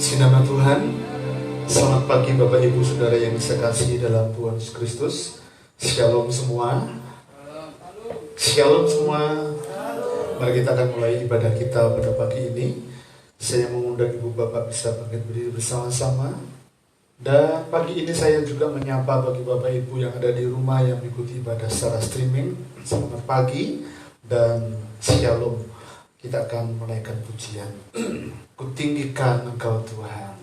Nama Tuhan, selamat pagi Bapak Ibu Saudara yang saya kasihi dalam Tuhan Yesus Kristus. Shalom semua. Shalom semua. Mari kita akan mulai ibadah kita pada pagi ini. Saya mengundang Ibu Bapak bisa bangkit berdiri bersama-sama. Dan pagi ini saya juga menyapa bagi Bapak Ibu yang ada di rumah yang mengikuti ibadah secara streaming. Selamat pagi dan shalom. Kita akan menaikkan pujian. Kutinggikan Engkau Tuhan.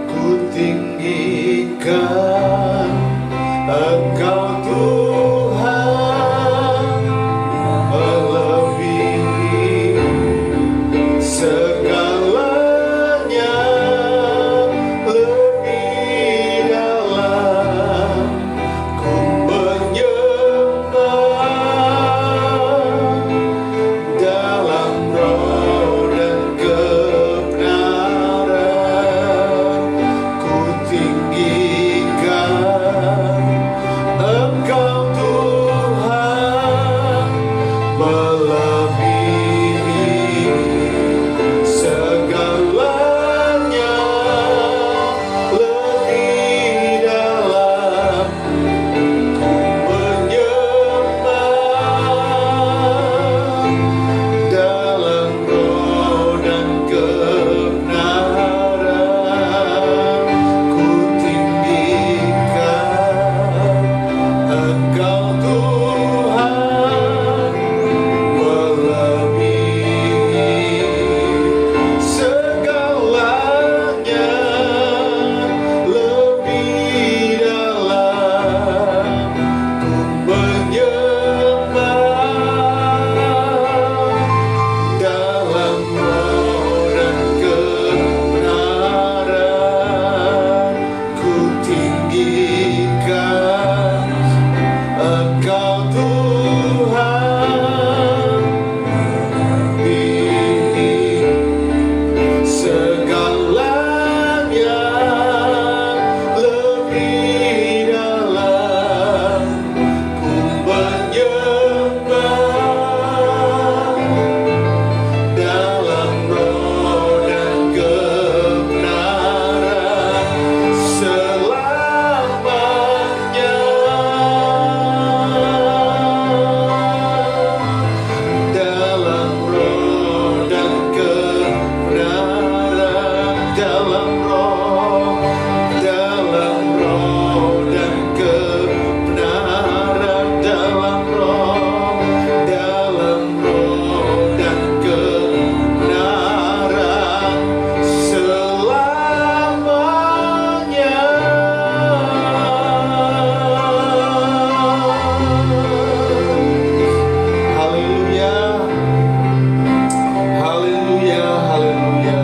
Kutinggikan Engkau Tuhan, melebihi segalanya, lebih dalam ku menyembah dalam roh dan kebenaran. Ku tinggikan Engkau Tuhan, melebihi segalanya, lebih dalam ku menyembah dalam roh dan kebenaran. Ku tinggikan Engkau Tuhan, melebihi segalanya, lebih dalam ku menyembah dalam roh dan kebenaran. Ku tinggikan Engkau Tuhan, melebihi segalanya, lebih dalam ku menyembah dalam roh dan kebenaran selamanya. Dalam roh dan kebenaran, dalam roh dan kebenaran, dalam roh dan kebenaran selamanya. Haleluya, haleluya, haleluya.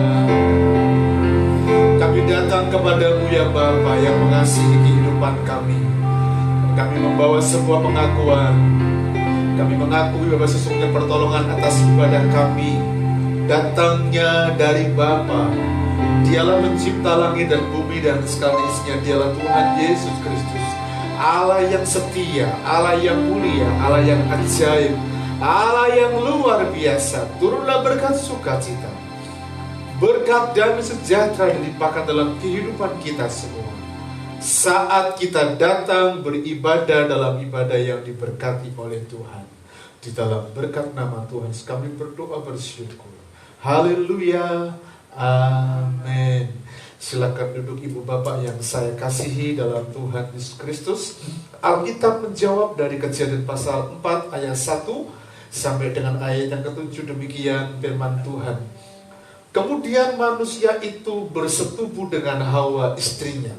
Kami datang kepadamu ya Bapa yang mengasihi kehidupan kami. Kami membawa sebuah pengakuan. Kami mengakui bahwa sesungguhnya pertolongan atas ibadah kami datangnya dari Bapa. Dialah pencipta langit dan bumi dan segala isinya. Dialah Tuhan Yesus Kristus, Allah yang setia, Allah yang mulia, Allah yang ajaib, Allah yang luar biasa. Turunlah berkat sukacita, berkat damai sejahtera dilimpahkan dalam kehidupan kita semua. Saat kita datang beribadah dalam ibadah yang diberkati oleh Tuhan. Di dalam berkat nama Tuhan kami berdoa bersyukur. Haleluya, amin. Silakan duduk Ibu Bapak yang saya kasihi dalam Tuhan Yesus Kristus. Alkitab menjawab dari Kejadian pasal 4 ayat 1 sampai dengan ayat yang ke-7. Demikian firman Tuhan. Kemudian manusia itu bersetubuh dengan Hawa istrinya,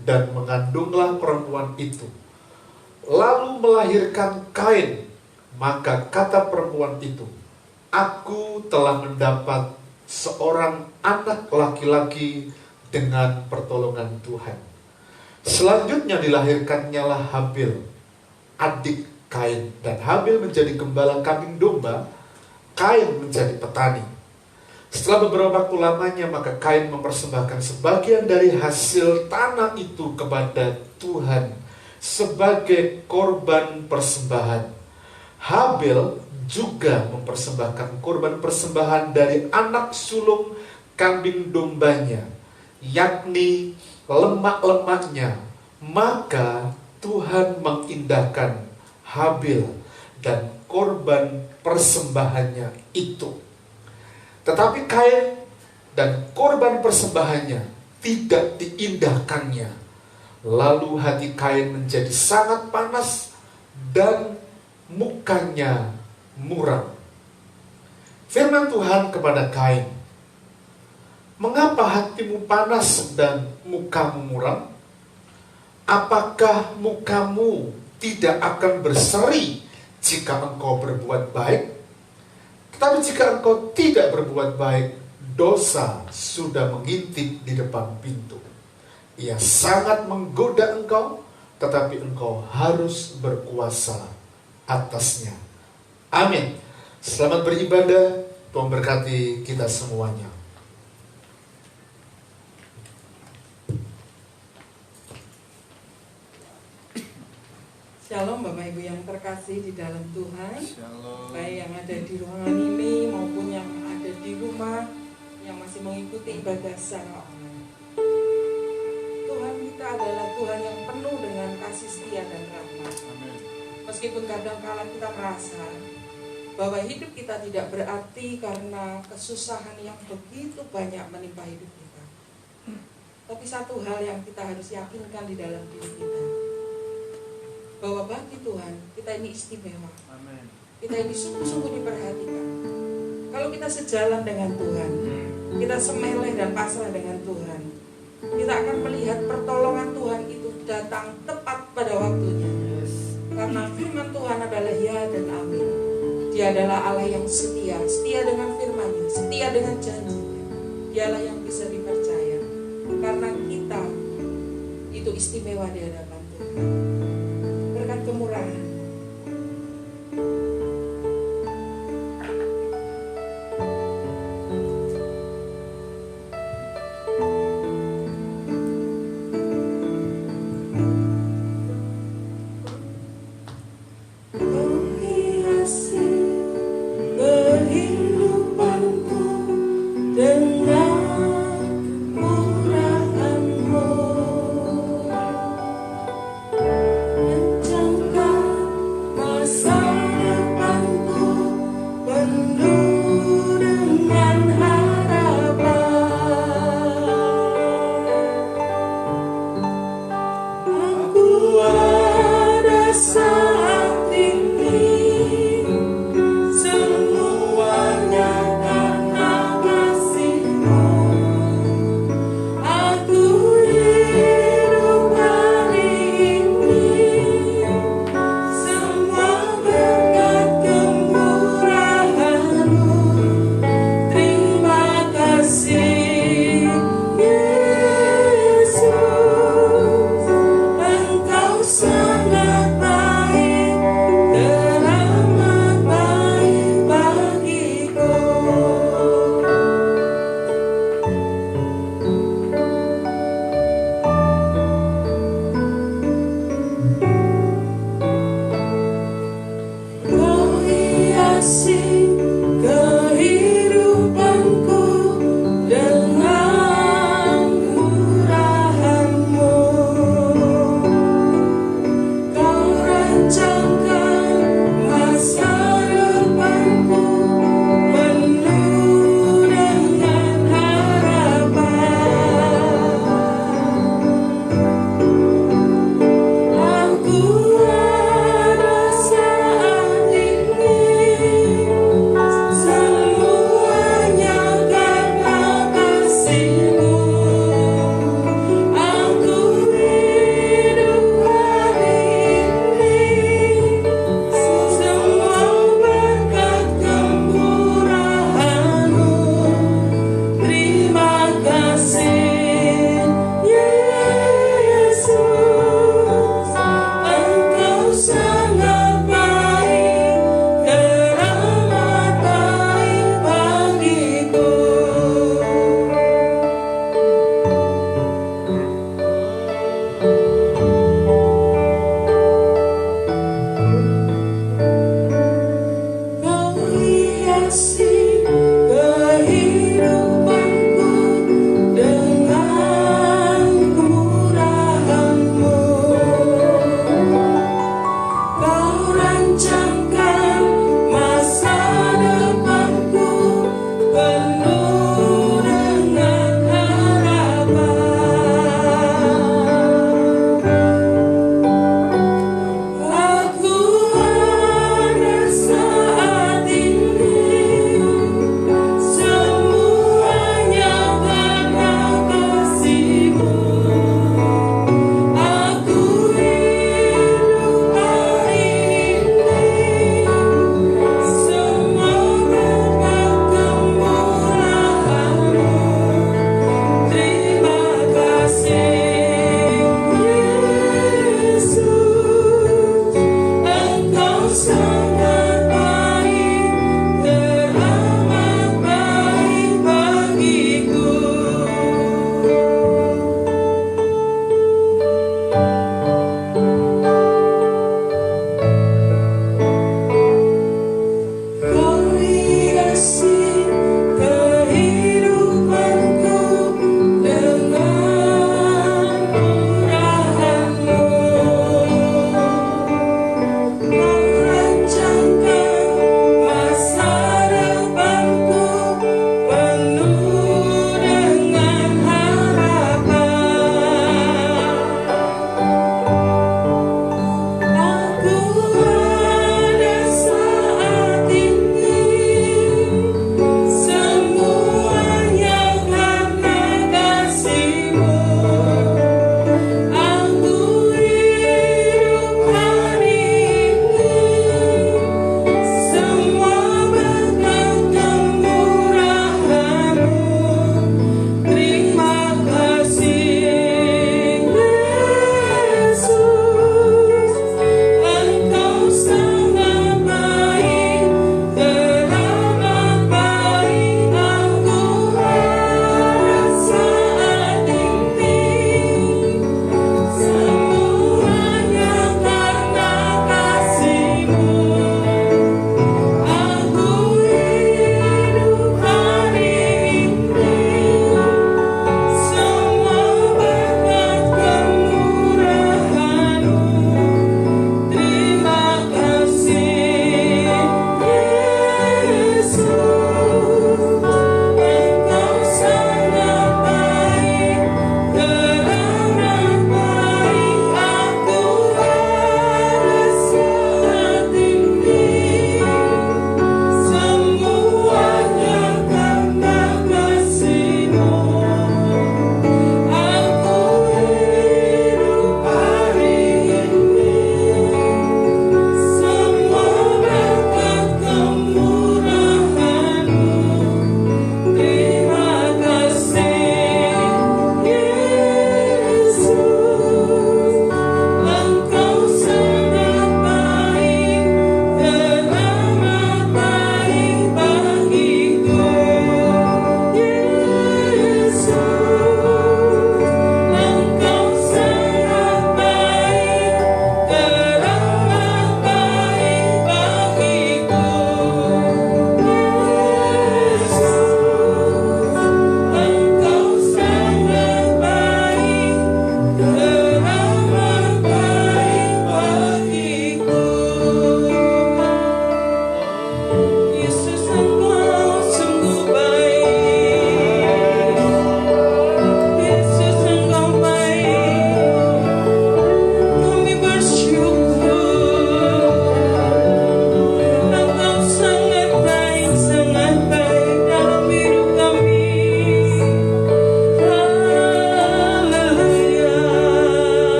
dan mengandunglah perempuan itu, lalu melahirkan Kain. Maka kata perempuan itu, aku telah mendapat seorang anak laki-laki dengan pertolongan Tuhan. Selanjutnya dilahirkannya lah Habil, adik Kain, dan Habil menjadi gembala kambing domba, Kain menjadi petani. Setelah beberapa waktu lamanya, maka Kain mempersembahkan sebagian dari hasil tanah itu kepada Tuhan sebagai korban persembahan. Habel juga mempersembahkan korban persembahan dari anak sulung kambing dombanya, yakni lemak-lemaknya. Maka Tuhan mengindahkan Habel dan korban persembahannya itu. Tetapi Kain dan korban persembahannya tidak diindahkannya. Lalu hati Kain menjadi sangat panas dan mukanya muram. Firman Tuhan kepada Kain, "Mengapa hatimu panas dan mukamu muram? Apakah mukamu tidak akan berseri jika engkau berbuat baik? Tetapi jika engkau tidak berbuat baik, dosa sudah mengintip di depan pintu. Ia sangat menggoda engkau, tetapi engkau harus berkuasa atasnya." Amin. Selamat beribadah. Tuhan berkati kita semuanya. Shalom Bapak Ibu yang terkasih di dalam Tuhan. Shalom. Baik yang ada di ruangan ini maupun yang ada di rumah yang masih mengikuti ibadah secara online. Tuhan kita adalah Tuhan yang penuh dengan kasih setia dan rahmat. Meskipun kadang-kala kita merasa bahwa hidup kita tidak berarti karena kesusahan yang begitu banyak menimpa hidup kita. Tapi satu hal yang kita harus yakinkan di dalam diri kita, bahwa bagi Tuhan kita ini istimewa. Amen. Kita ini sungguh-sungguh diperhatikan. Kalau kita sejalan dengan Tuhan, kita semeleh dan pasrah dengan Tuhan, kita akan melihat pertolongan Tuhan itu datang tepat pada waktunya. Karena firman Tuhan adalah ya dan amin. Dia adalah Allah yang setia, setia dengan firman-Nya, setia dengan janji-Nya. Dialah yang bisa dipercaya. Karena kita itu istimewa di hadapan Tuhan. Berkat kemurahan, dengan murahan-Mu.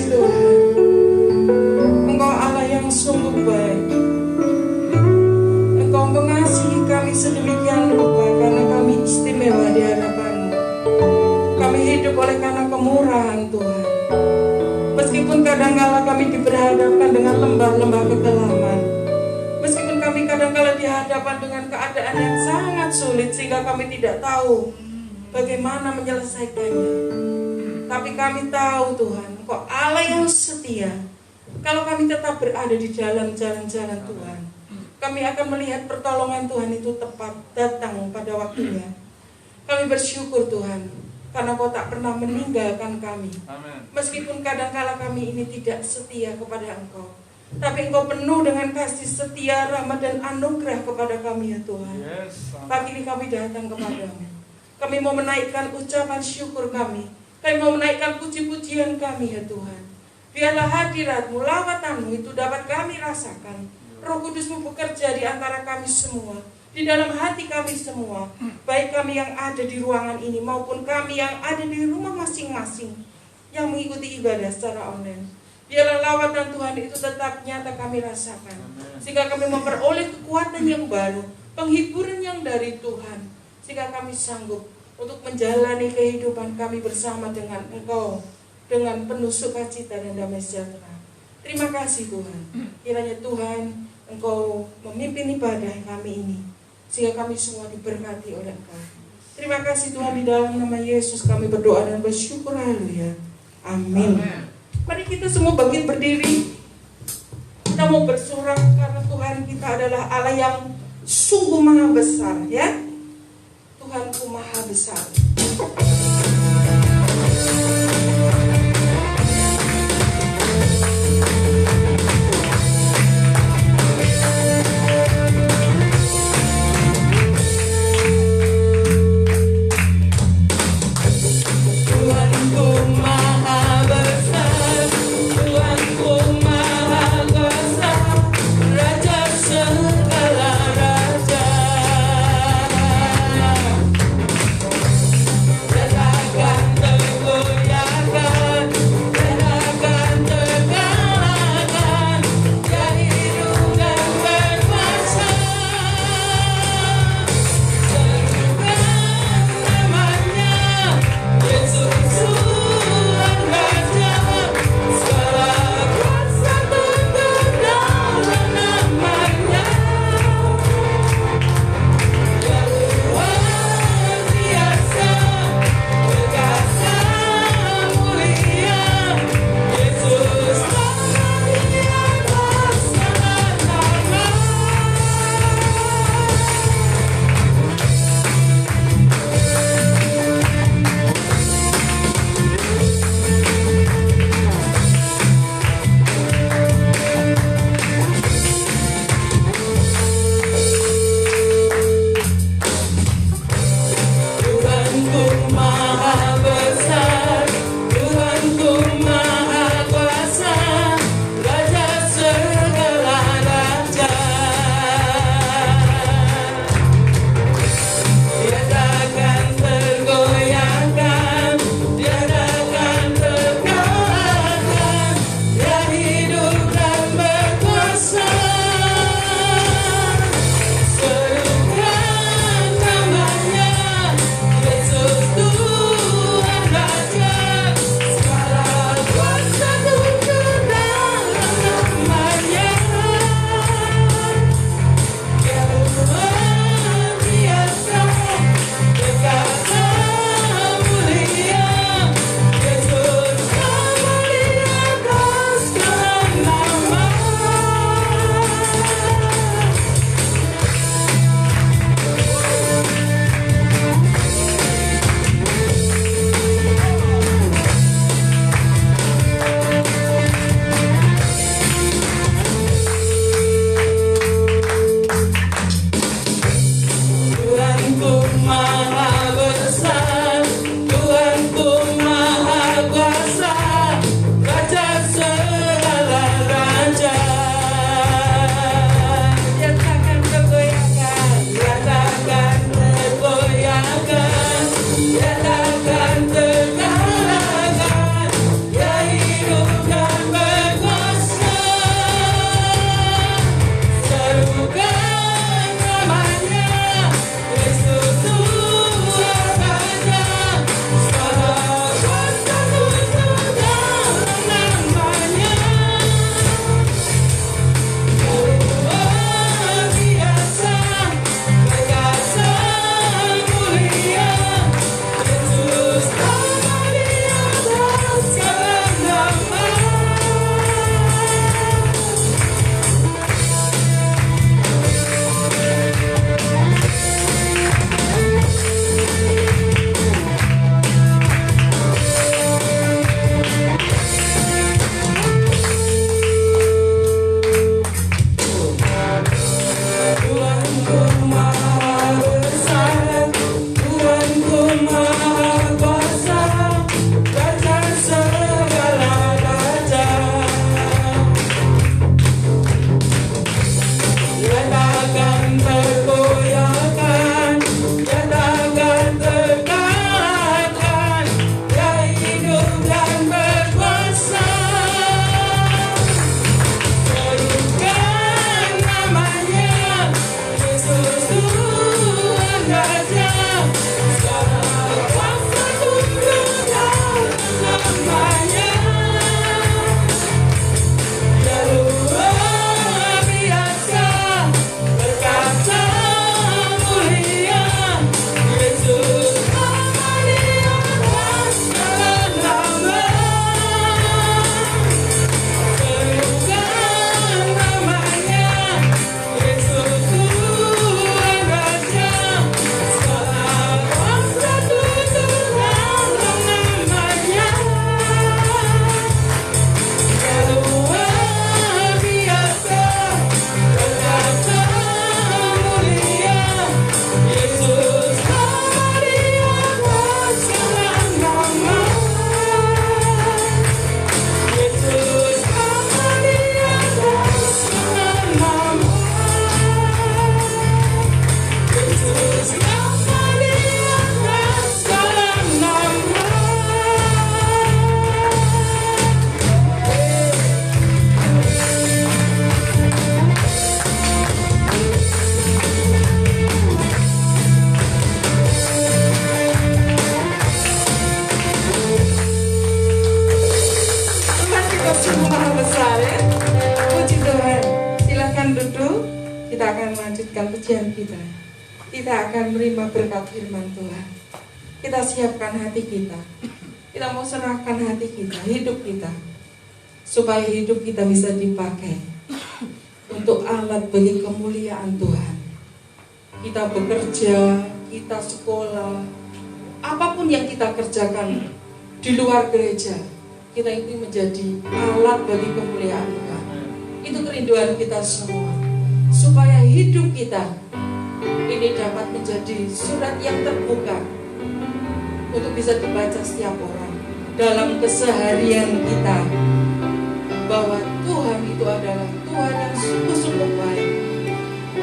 kasih Tuhan. Engkau Allah yang sungguh baik. Engkau mengasihi kami sedemikian rupa karena kami istimewa di hadapan-Mu. Kami hidup oleh karena kemurahan Tuhan. Meskipun kadang-kala kami diperhadapkan dengan lembah-lembah kekelaman, meskipun kami kadang-kala dihadapkan dengan keadaan yang sangat sulit sehingga kami tidak tahu bagaimana menyelesaikannya, tapi kami tahu Tuhan, Engkau Allah yang setia. Kalau kami tetap berada di dalam jalan-jalan Tuhan, kami akan melihat pertolongan Tuhan itu tepat datang pada waktunya. Kami bersyukur Tuhan, karena Kau tak pernah meninggalkan kami. Amen. Meskipun kadang-kala kami ini tidak setia kepada Engkau, tapi Engkau penuh dengan kasih setia, rahmat dan anugerah kepada kami ya Tuhan. Yes. Pagi ini kami datang kepadamu. Kami mau menaikkan ucapan syukur kami. Kami mau menaikkan puji-pujian kami ya Tuhan. Biarlah hadirat-Mu, lawatan-Mu itu dapat kami rasakan. Roh Kudus-Mu bekerja di antara kami semua, di dalam hati kami semua, baik kami yang ada di ruangan ini maupun kami yang ada di rumah masing-masing yang mengikuti ibadah secara online. Biarlah lawatan Tuhan itu tetap nyata kami rasakan, sehingga kami memperoleh kekuatan yang baru, penghiburan yang dari Tuhan, sehingga kami sanggup untuk menjalani kehidupan kami bersama dengan Engkau dengan penuh sukacita dan damai sejahtera. Terima kasih Tuhan. Kiranya Tuhan Engkau memimpin ibadah kami ini, sehingga kami semua diberkati oleh Engkau. Terima kasih Tuhan, di dalam nama Yesus kami berdoa dan bersyukur. Haleluya. Amin. Mari kita semua bangkit berdiri. Kita mau bersorak karena Tuhan kita adalah Allah yang sungguh maha besar ya. Tuhanku maha besar. Raja Allah sungguh maha besar ya. Puji Tuhan. Silakan duduk. Kita akan melanjutkan pujian kita. Kita akan menerima berkat firman Tuhan. Kita siapkan hati kita. Kita mau serahkan hati kita, hidup kita, supaya hidup kita bisa dipakai untuk alat bagi kemuliaan Tuhan. Kita bekerja, kita sekolah, apapun yang kita kerjakan di luar gereja, kita itu menjadi alat bagi kemuliaan Tuhan. Itu kerinduan kita semua, supaya hidup kita ini dapat menjadi surat yang terbuka untuk bisa dibaca setiap orang dalam keseharian kita, bahwa Tuhan itu adalah Tuhan yang sungguh-sungguh baik,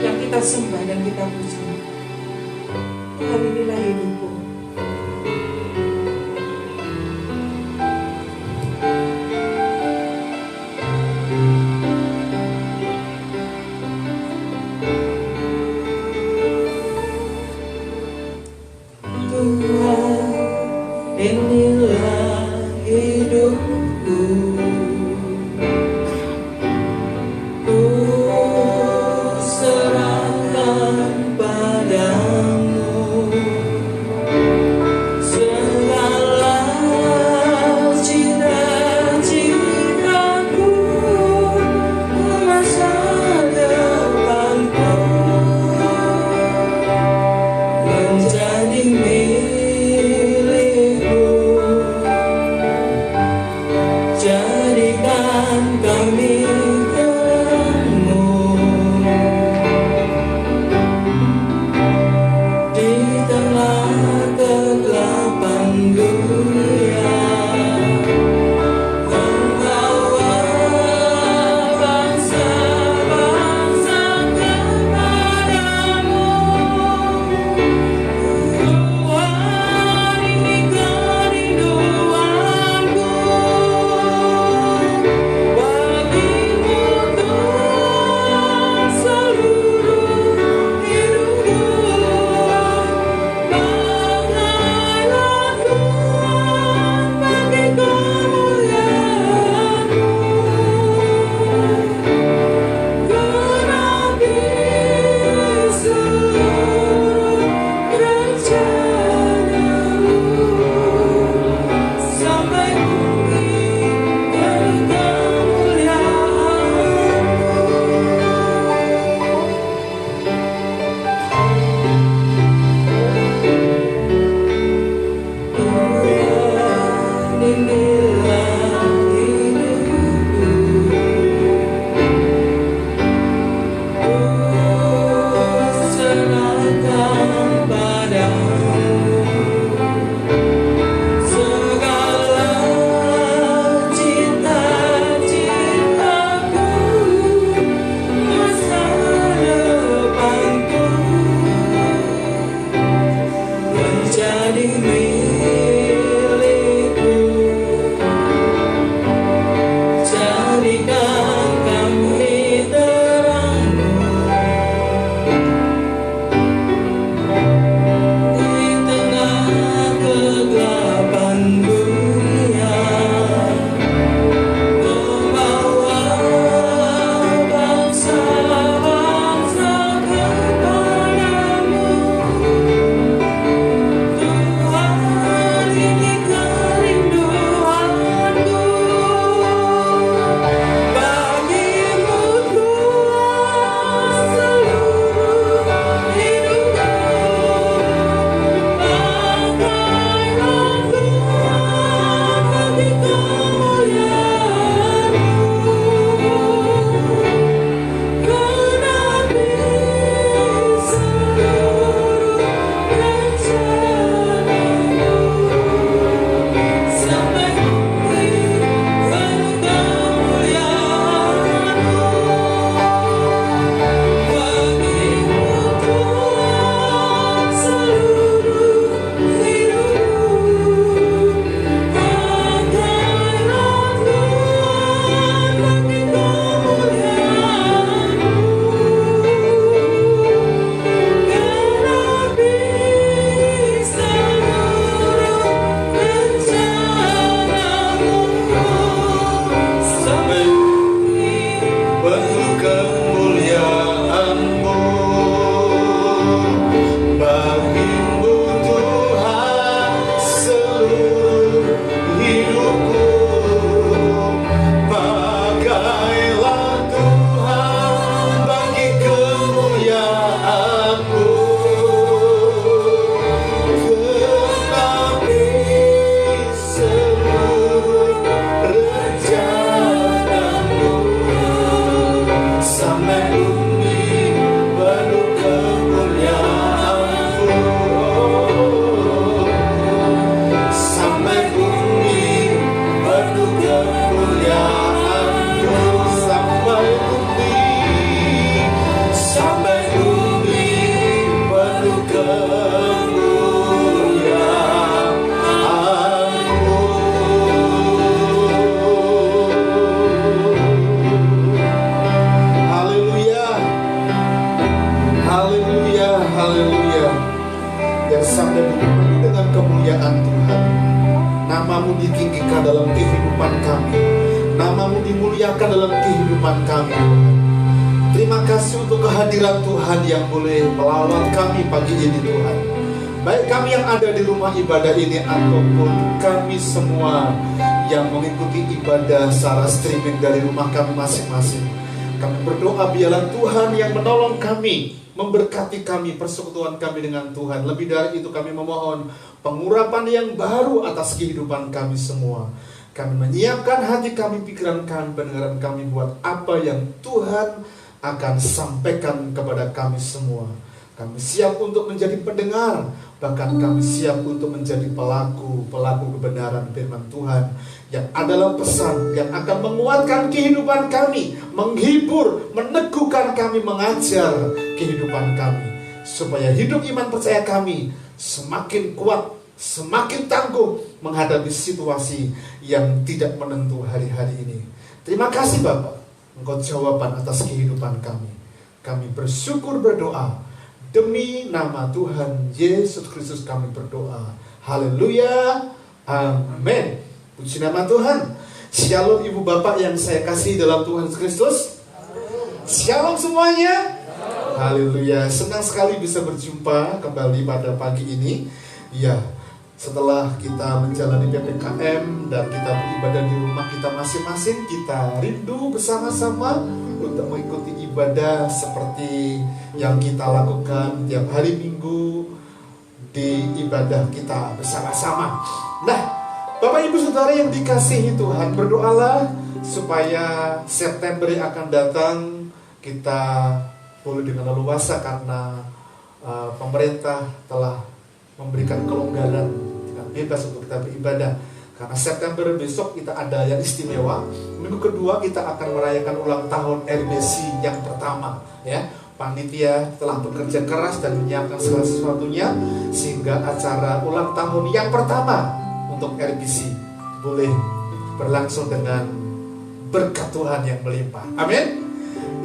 yang kita sembah dan kita puji. Tuhan, inilah hidupku. Inilah hidupku, ku serahkan padamu. kehidupan kami. Nama-Mu dimuliakan dalam kehidupan kami. Terima kasih untuk kehadiran Tuhan yang boleh melawat kami pagi ini Tuhan. Baik kami yang ada di rumah ibadah ini ataupun kami semua yang mengikuti ibadah secara streaming dari rumah kami masing-masing. Kami berdoa biarlah Tuhan yang menolong kami, memberkati kami, persekutuan kami dengan Tuhan. Lebih dari itu kami memohon pengurapan yang baru atas kehidupan kami semua. Kami menyiapkan hati kami, pikiran kami, pendengaran kami buat apa yang Tuhan akan sampaikan kepada kami semua. Kami siap untuk menjadi pendengar, bahkan kami siap untuk menjadi pelaku kebenaran firman Tuhan yang adalah pesan yang akan menguatkan kehidupan kami, menghibur, meneguhkan kami, mengajar kehidupan kami, supaya hidup iman percaya kami semakin kuat, semakin tangguh menghadapi situasi yang tidak menentu hari-hari ini. Terima kasih Bapak, Engkau jawaban atas kehidupan kami. Kami bersyukur berdoa demi nama Tuhan Yesus Kristus kami berdoa. Haleluya, amin. Puji nama Tuhan. Shalom ibu bapak yang saya kasih dalam Tuhan Yesus Kristus. Shalom semuanya. Haleluya, senang sekali bisa berjumpa kembali pada pagi ini. Ya, setelah kita menjalani PPKM dan kita beribadah di rumah kita masing-masing, kita rindu bersama-sama untuk mengikuti ibadah seperti yang kita lakukan tiap hari Minggu di ibadah kita bersama-sama. Nah, Bapak Ibu Saudara yang dikasihi Tuhan, berdoalah supaya September yang akan datang kita boleh dengan leluasa karena pemerintah telah memberikan kelonggaran dengan bebas untuk kita beribadah. Karena September besok kita ada yang istimewa. Minggu kedua kita akan merayakan ulang tahun RBC yang pertama, ya. Panitia telah bekerja keras dan menyiapkan segala sesuatunya sehingga acara ulang tahun yang pertama untuk RBC boleh berlangsung dengan berkat Tuhan yang melimpah. Amin.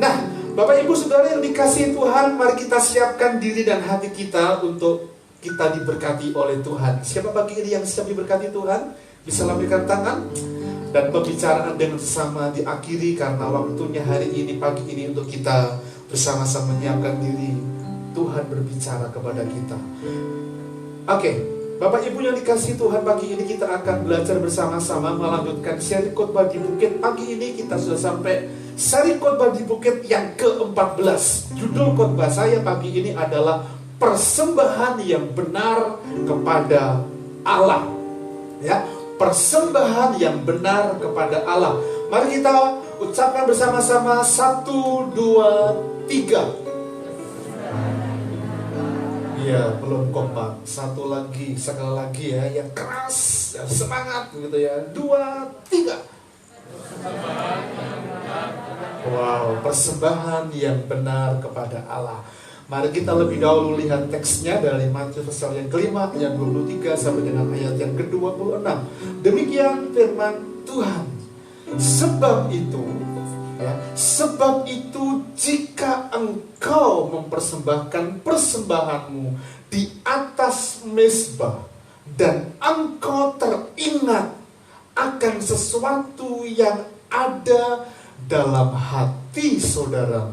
Nah, Bapak Ibu Saudara yang dikasihi Tuhan, mari kita siapkan diri dan hati kita untuk kita diberkati oleh Tuhan. Siapa pagi ini yang siap diberkati Tuhan? Bisa lambaikan tangan. Dan pembicaraan dengan sesama diakhiri karena waktunya hari ini, pagi ini untuk kita bersama-sama menyiapkan diri. Tuhan berbicara kepada kita. Oke, Bapak Ibu yang dikasihi Tuhan, pagi ini kita akan belajar bersama-sama melanjutkan seri khotbah di bukit. Pagi ini kita sudah sampai seri khotbah di bukit yang ke-14. Judul khotbah saya pagi ini adalah persembahan yang benar kepada Allah. Ya, persembahan yang benar kepada Allah. Mari kita ucapkan bersama-sama 1, 2, 3. Ya, belum kompak. Satu lagi, sekali lagi ya, yang keras, yang semangat gitu ya. 2, 3. Wow, persembahan yang benar kepada Allah. Mari kita lebih dahulu lihat teksnya dari Matius pasal yang kelima ayat 23 sampai dengan ayat yang ke-26. Demikian firman Tuhan. Sebab itu jika engkau mempersembahkan persembahanmu di atas mezbah dan engkau teringat akan sesuatu yang ada dalam hati saudara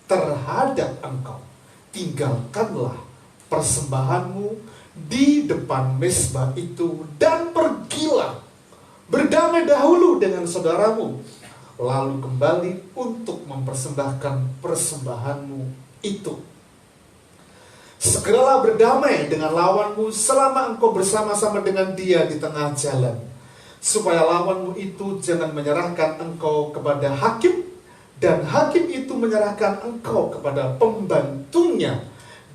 terhadap engkau, tinggalkanlah persembahanmu di depan mezbah itu dan pergilah, berdamai dahulu dengan saudaramu, lalu kembali untuk mempersembahkan persembahanmu itu. Segeralah berdamai dengan lawanmu selama engkau bersama-sama dengan dia di tengah jalan, supaya lawanmu itu jangan menyerahkan engkau kepada hakim, dan hakim itu menyerahkan engkau kepada pembantunya,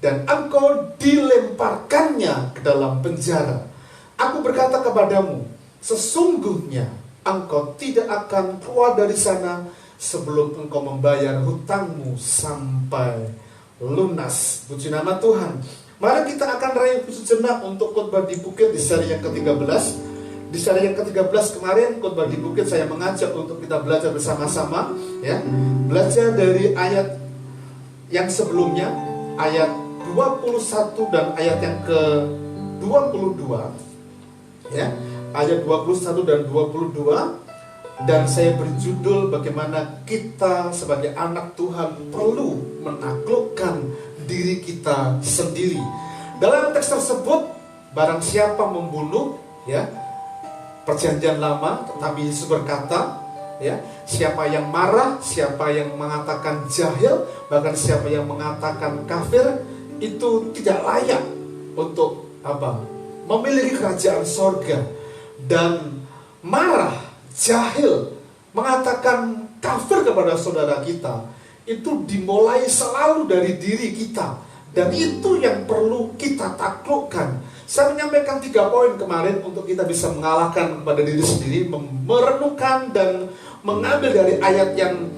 dan engkau dilemparkannya ke dalam penjara. Aku berkata kepadamu, sesungguhnya engkau tidak akan keluar dari sana sebelum engkau membayar hutangmu sampai lunas. Puji nama Tuhan. Mari kita akan review sejenak untuk khotbah di bukit di seri yang ke-13. Di seri yang ke-13 kemarin khotbah di bukit saya mengajak untuk kita belajar bersama-sama, ya. Belajar dari ayat yang sebelumnya, ayat 21 dan ayat yang ke-22, ya. Ayat 21 dan 22 Dan saya beri judul bagaimana kita sebagai anak Tuhan perlu menaklukkan diri kita sendiri. Dalam teks tersebut, barang siapa membunuh, ya, Perjanjian Lama, tetapi Yesus berkata, ya, siapa yang marah, siapa yang mengatakan jahil, bahkan siapa yang mengatakan kafir, itu tidak layak untuk memiliki kerajaan sorga. Dan marah, jahil, mengatakan kafir kepada saudara kita, itu dimulai selalu dari diri kita. Dan itu yang perlu kita taklukkan. Saya menyampaikan 3 poin kemarin untuk kita bisa mengalahkan kepada diri sendiri, merenungkan dan mengambil dari ayat yang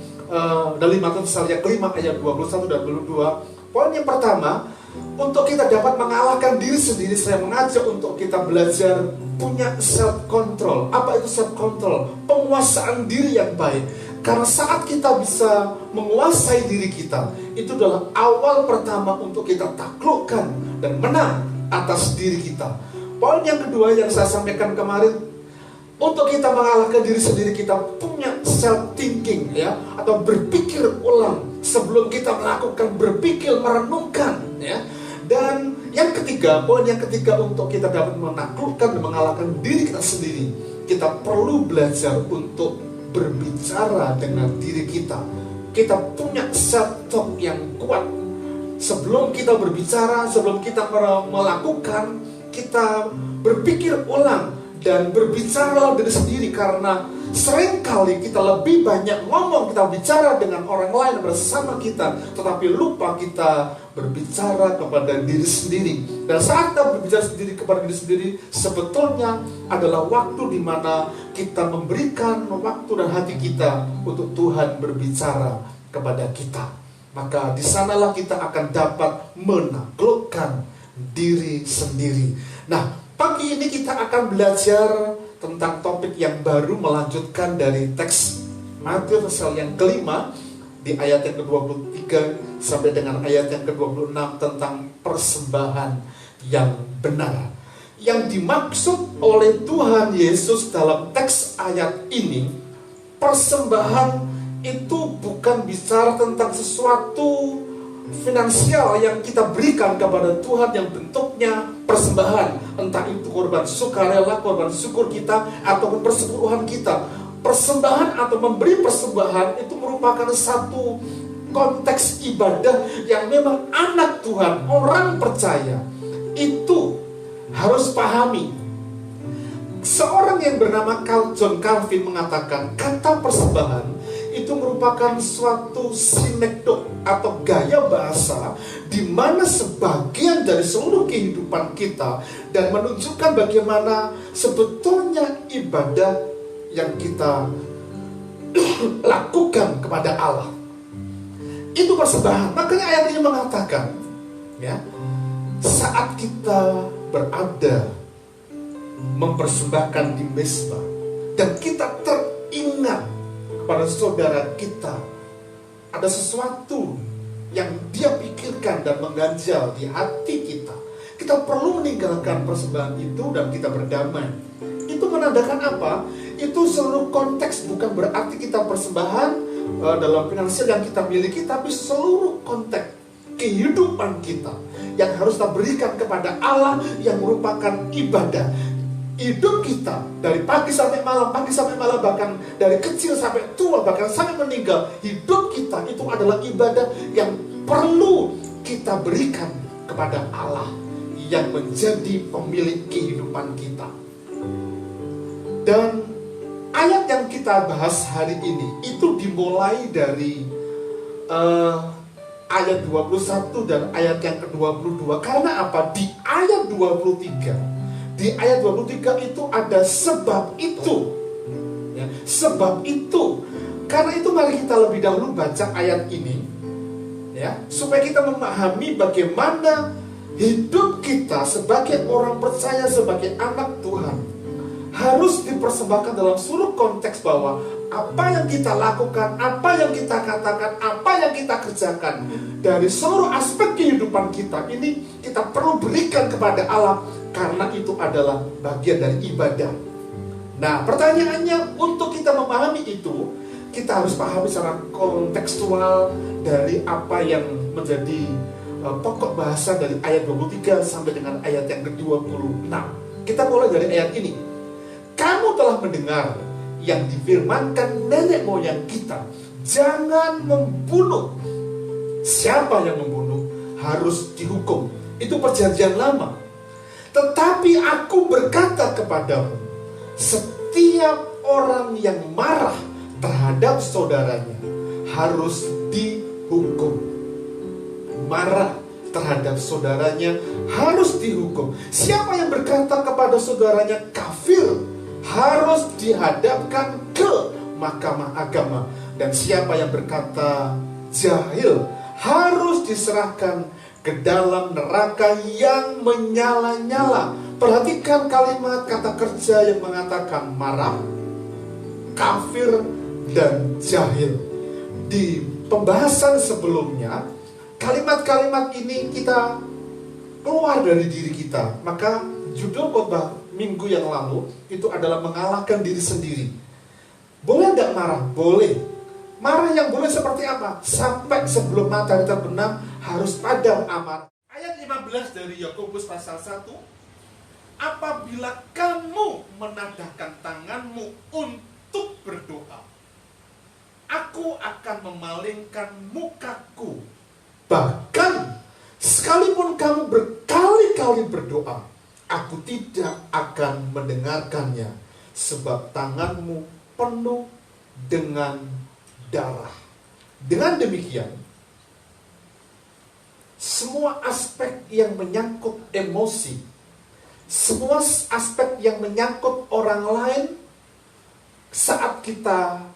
dari Matius yang kelima ayat 21 dan 22. Poin yang pertama, untuk kita dapat mengalahkan diri sendiri, saya mengajak untuk kita belajar punya self control. Apa itu self control? Penguasaan diri yang baik. Karena saat kita bisa menguasai diri kita, itu adalah awal pertama untuk kita taklukkan dan menang atas diri kita. Poin yang kedua yang saya sampaikan kemarin, untuk kita mengalahkan diri sendiri, kita punya self thinking, ya, atau berpikir ulang sebelum kita melakukan, berpikir, merenungkan, ya. Dan yang ketiga, poin yang ketiga, untuk kita dapat menaklukkan dan mengalahkan diri kita sendiri, kita perlu belajar untuk berbicara dengan diri kita. Kita punya self talk yang kuat. Sebelum kita berbicara, sebelum kita melakukan, kita berpikir ulang dan berbicara diri sendiri. Karena seringkali kita lebih banyak ngomong, kita bicara dengan orang lain bersama kita, tetapi lupa kita berbicara kepada diri sendiri. Dan saat kita berbicara sendiri kepada diri sendiri, sebetulnya adalah waktu di mana kita memberikan waktu dan hati kita untuk Tuhan berbicara kepada kita. Maka di sanalah kita akan dapat menaklukkan diri sendiri. Nah, pagi ini kita akan belajar tentang topik yang baru, melanjutkan dari teks Matius pasal yang kelima di ayat yang ke-23 sampai dengan ayat yang ke-26 tentang persembahan yang benar. Yang dimaksud oleh Tuhan Yesus dalam teks ayat ini, persembahan itu bukan bicara tentang sesuatu finansial yang kita berikan kepada Tuhan yang bentuknya persembahan, entah itu korban sukarela, korban syukur kita, ataupun persembahan kita. Persembahan atau memberi persembahan itu merupakan satu konteks ibadah yang memang anak Tuhan, orang percaya itu harus pahami. Seorang yang bernama John Calvin mengatakan kata persembahan itu merupakan suatu sinekdot atau gaya bahasa di mana sebagian dari seluruh kehidupan kita dan menunjukkan bagaimana sebetulnya ibadah yang kita lakukan kepada Allah itu persembahan. Makanya ayat ini mengatakan, ya, saat kita berada mempersembahkan di mezbah dan kita teringat kepada saudara kita, ada sesuatu yang dia pikirkan dan mengganjal di hati kita, kita perlu meninggalkan persembahan itu dan kita berdamai. Itu menandakan apa? Itu seluruh konteks, bukan berarti kita persembahan dalam finansial yang kita miliki, tapi seluruh konteks kehidupan kita yang harus kita berikan kepada Allah yang merupakan ibadah. Hidup kita dari pagi sampai malam, bahkan dari kecil sampai tua, bahkan sampai meninggal, hidup kita itu adalah ibadah yang perlu kita berikan kepada Allah yang menjadi pemilik kehidupan kita. Dan ayat yang kita bahas hari ini itu dimulai dari ayat 21 dan ayat yang ke-22. Karena apa? Di ayat 23, di ayat 23 itu ada sebab itu, ya, sebab itu. Karena itu mari kita lebih dahulu baca ayat ini, ya, supaya kita memahami bagaimana hidup kita sebagai orang percaya, sebagai anak Tuhan harus dipersembahkan dalam seluruh konteks, bahwa apa yang kita lakukan, apa yang kita katakan, apa yang kita kerjakan dari seluruh aspek kehidupan kita ini kita perlu berikan kepada Allah, karena itu adalah bagian dari ibadah. Nah, pertanyaannya, untuk kita memahami itu, kita harus pahami secara kontekstual dari apa yang menjadi pokok bahasa dari ayat 23 sampai dengan ayat yang ke-26. Kita mulai dari ayat ini. Kamu telah mendengar yang difirmankan nenek moyang kita, jangan membunuh. Siapa yang membunuh harus dihukum. Itu perjanjian lama. Tetapi aku berkata kepadamu, setiap orang yang marah terhadap saudaranya harus dihukum. Marah terhadap saudaranya harus dihukum. Siapa yang berkata kepada saudaranya kafir harus dihadapkan ke mahkamah agama. Dan siapa yang berkata jahil harus diserahkan ke dalam neraka yang menyala-nyala. Perhatikan kalimat kata kerja yang mengatakan marah, kafir, dan jahil. Di pembahasan sebelumnya, kalimat-kalimat ini kita keluar dari diri kita. Maka judul khotbah minggu yang lalu itu adalah mengalahkan diri sendiri. Boleh nggak marah? Boleh. Marah yang boleh seperti apa? Sampai sebelum matahari terbenam harus padam amarah. Ayat 15 dari Yakobus pasal 1. Apabila kamu menadahkan tanganmu untuk berdoa, aku akan memalingkan mukaku. Bahkan sekalipun kamu berkali-kali berdoa, aku tidak akan mendengarkannya, sebab tanganmu penuh dengan darah. Dengan demikian, semua aspek yang menyangkut emosi, semua aspek yang menyangkut orang lain, saat kita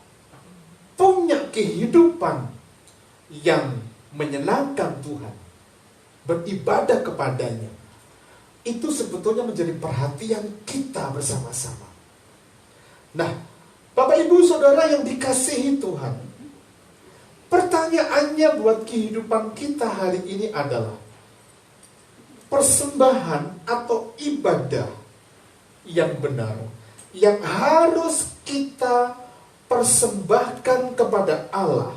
punya kehidupan yang menyenangkan Tuhan, beribadah kepadanya, itu sebetulnya menjadi perhatian kita bersama-sama. Nah, Bapak Ibu Saudara yang dikasihi Tuhan, pertanyaannya buat kehidupan kita hari ini adalah, persembahan atau ibadah yang benar, yang harus kita persembahkan kepada Allah,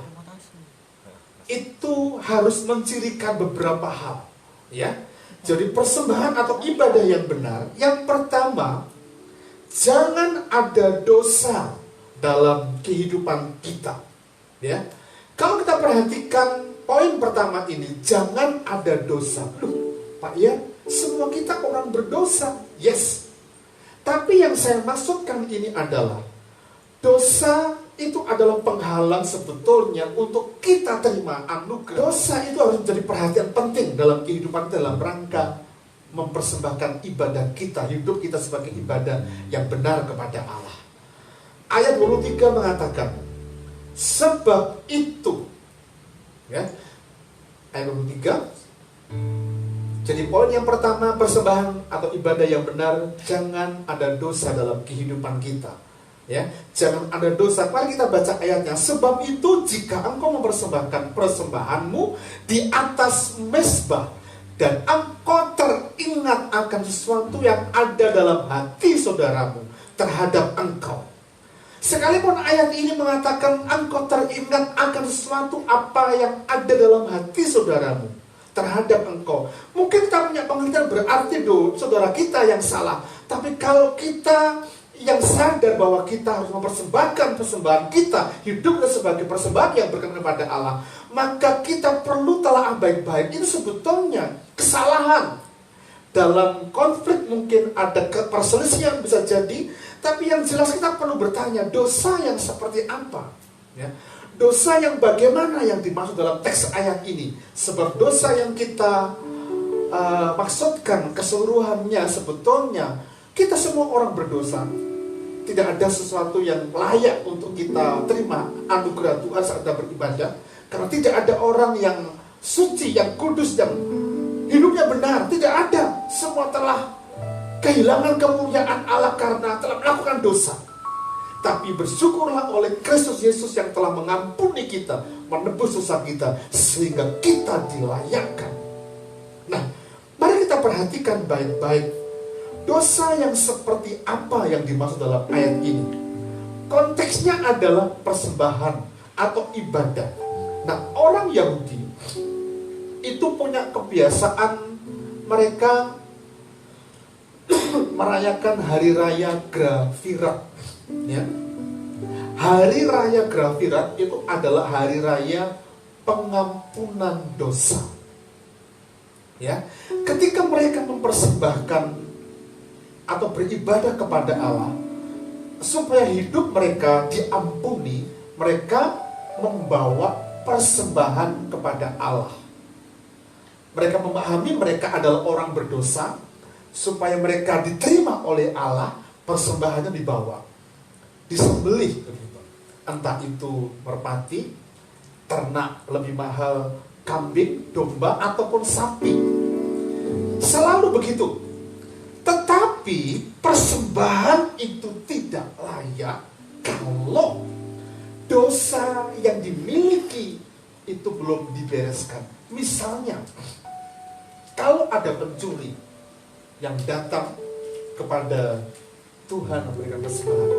itu harus mencirikan beberapa hal, ya. Jadi persembahan atau ibadah yang benar, yang pertama, jangan ada dosa dalam kehidupan kita, ya. Kalau kita perhatikan poin pertama ini, jangan ada dosa. Pak ya, semua kita orang berdosa, yes. Tapi yang saya maksudkan ini adalah, dosa itu adalah penghalang sebetulnya untuk kita terima anugerah. Dosa itu harus menjadi perhatian penting dalam kehidupan, dalam rangka mempersembahkan ibadah kita, hidup kita sebagai ibadah yang benar kepada Allah. Ayat 23 mengatakan, sebab itu, ya, ayat 23. Jadi poin yang pertama, persembahan atau ibadah yang benar, jangan ada dosa dalam kehidupan kita. Ya, jangan ada dosa. Mari kita baca ayatnya. Sebab itu jika engkau mempersembahkan persembahanmu di atas mezbah, dan engkau teringat akan sesuatu yang ada dalam hati saudaramu terhadap engkau. Sekalipun ayat ini mengatakan engkau teringat akan sesuatu apa yang ada dalam hati saudaramu terhadap engkau, mungkin kita punya pengertian berarti saudara kita yang salah. Tapi kalau kita yang sadar bahwa kita harus mempersembahkan persembahan kita, hidupnya sebagai persembahan yang berkenan kepada Allah, maka kita perlu telah baik-baik. Itu sebetulnya kesalahan. Dalam konflik mungkin ada perselisihan bisa jadi, tapi yang jelas kita perlu bertanya, dosa yang seperti apa? Ya. Dosa yang bagaimana yang dimaksud dalam teks ayat ini? Sebab dosa yang kita maksudkan keseluruhannya sebetulnya, kita semua orang berdosa. Tidak ada sesuatu yang layak untuk kita terima anugerah Tuhan saat kita beribadah. Karena tidak ada orang yang suci, yang kudus, yang hidupnya benar. Tidak ada. Semua telah kehilangan kemuliaan Allah karena telah melakukan dosa. Tapi bersyukurlah oleh Kristus Yesus yang telah mengampuni kita, menebus dosa kita, sehingga kita dilayakkan. Nah, mari kita perhatikan baik-baik Dosa yang seperti apa yang dimaksud dalam ayat ini? Konteksnya adalah persembahan atau ibadah. Nah, orang Yahudi itu punya kebiasaan mereka merayakan hari raya Grafirat. Ya. Hari raya Grafirat itu adalah hari raya pengampunan dosa. Ya, ketika mereka mempersembahkan atau beribadah kepada Allah supaya hidup mereka diampuni, mereka membawa persembahan kepada Allah. Mereka memahami mereka adalah orang berdosa, supaya mereka diterima oleh Allah, persembahannya dibawa, disembelih begitu. Entah itu merpati, ternak lebih mahal, kambing, domba, ataupun sapi. Selalu begitu. Tetapi persembahan itu tidak layak kalau dosa yang dimiliki itu belum dibereskan. Misalnya, kalau ada pencuri yang datang kepada Tuhan memberikan persembahan,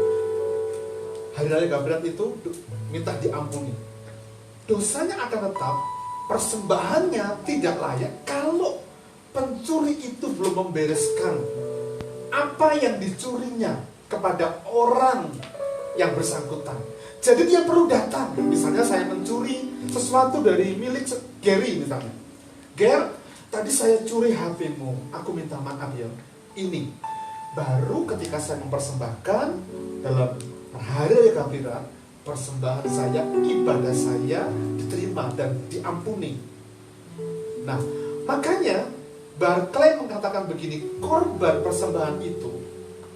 hari raya Grafirat itu minta diampuni, dosanya akan tetap, persembahannya tidak layak kalau pencuri itu belum membereskan apa yang dicurinya kepada orang yang bersangkutan. Jadi dia perlu datang. Misalnya saya mencuri sesuatu dari milik Gary misalnya. Ger, tadi saya curi HP-mu, aku minta maaf ya. Ini baru ketika saya mempersembahkan dalam hari raya Grafirat, persembahan saya, ibadah saya diterima dan diampuni. Nah, makanya Barclay mengatakan begini, korban persembahan itu,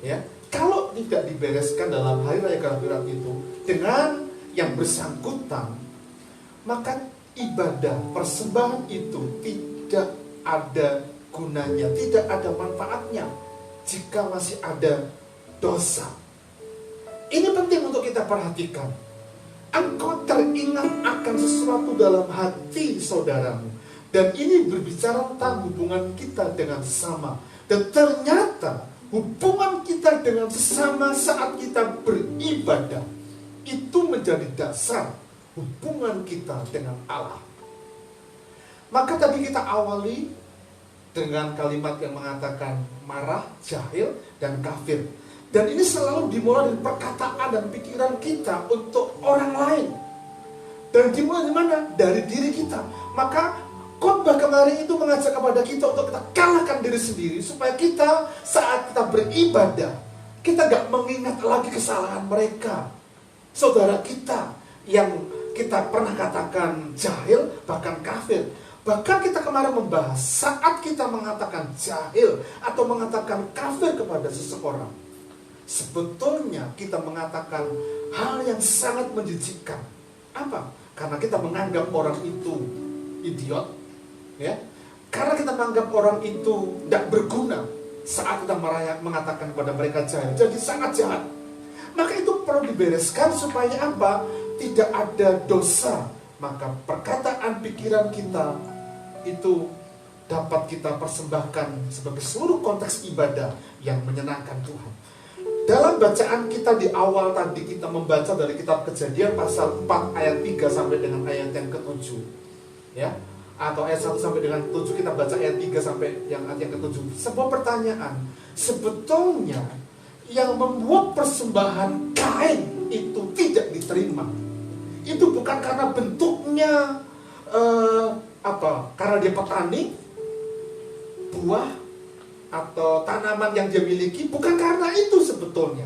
ya, kalau tidak dibereskan dalam hari raya Grafirat itu dengan yang bersangkutan, maka ibadah persembahan itu tidak ada gunanya, tidak ada manfaatnya jika masih ada dosa. Ini penting untuk kita perhatikan. Engkau teringat akan sesuatu dalam hati saudaramu, dan ini berbicara tentang hubungan kita dengan sesama. Dan ternyata hubungan kita dengan sesama saat kita beribadah itu menjadi dasar hubungan kita dengan Allah. Maka tadi kita awali dengan kalimat yang mengatakan marah, jahil, dan kafir. Dan ini selalu dimulai dari perkataan dan pikiran kita untuk orang lain. Dan dimulai dari mana? Dari diri kita. Maka khotbah kemarin itu mengajak kepada kita untuk kita kalahkan diri sendiri, supaya kita saat kita beribadah, kita gak mengingat lagi kesalahan mereka, saudara kita yang kita pernah katakan jahil, bahkan kafir. Bahkan kita kemarin membahas, saat kita mengatakan jahil atau mengatakan kafir kepada seseorang, sebetulnya kita mengatakan hal yang sangat menjijikkan. Apa? Karena kita menganggap orang itu idiot, ya, karena kita menganggap orang itu tidak berguna saat kita mengatakan kepada mereka jahil, jadi sangat jahat. Maka itu perlu dibereskan supaya apa? Tidak ada dosa. Maka perkataan pikiran kita itu dapat kita persembahkan sebagai seluruh konteks ibadah yang menyenangkan Tuhan. Dalam bacaan kita di awal tadi, kita membaca dari kitab Kejadian pasal 4 ayat 3 sampai dengan ayat yang ke-7, ya, atau ayat 1 sampai dengan 7, kita baca ayat 3 sampai yang ayat yang ke-7. Sebuah pertanyaan, sebetulnya yang membuat persembahan Kain itu tidak diterima, itu bukan karena bentuknya karena dia petani, buah atau tanaman yang dia miliki, bukan karena itu sebetulnya.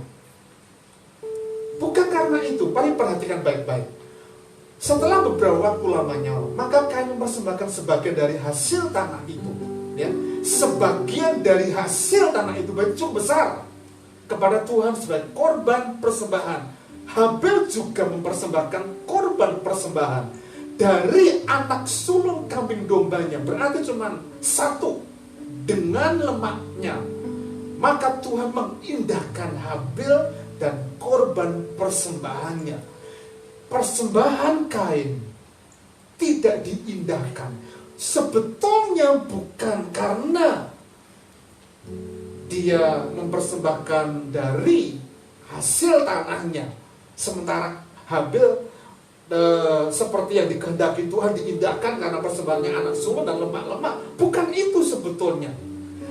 Bukan karena itu. Paling perhatikan baik-baik. Setelah beberapa waktu lamanya, maka Kain mempersembahkan sebagian dari hasil tanah itu, ya, sebagian dari hasil tanah itu cukup besar kepada Tuhan sebagai korban persembahan. Habel juga mempersembahkan korban persembahan dari anak sulung kambing dombanya, berarti cuma satu, dengan lemaknya. Maka Tuhan mengindahkan Habel dan korban persembahannya. Persembahan Kain tidak diindahkan sebetulnya bukan karena dia mempersembahkan dari hasil tanahnya, sementara Habil seperti yang dikehendaki Tuhan diindahkan karena persembahannya anak sungguh dan lemak-lemak. Bukan itu sebetulnya.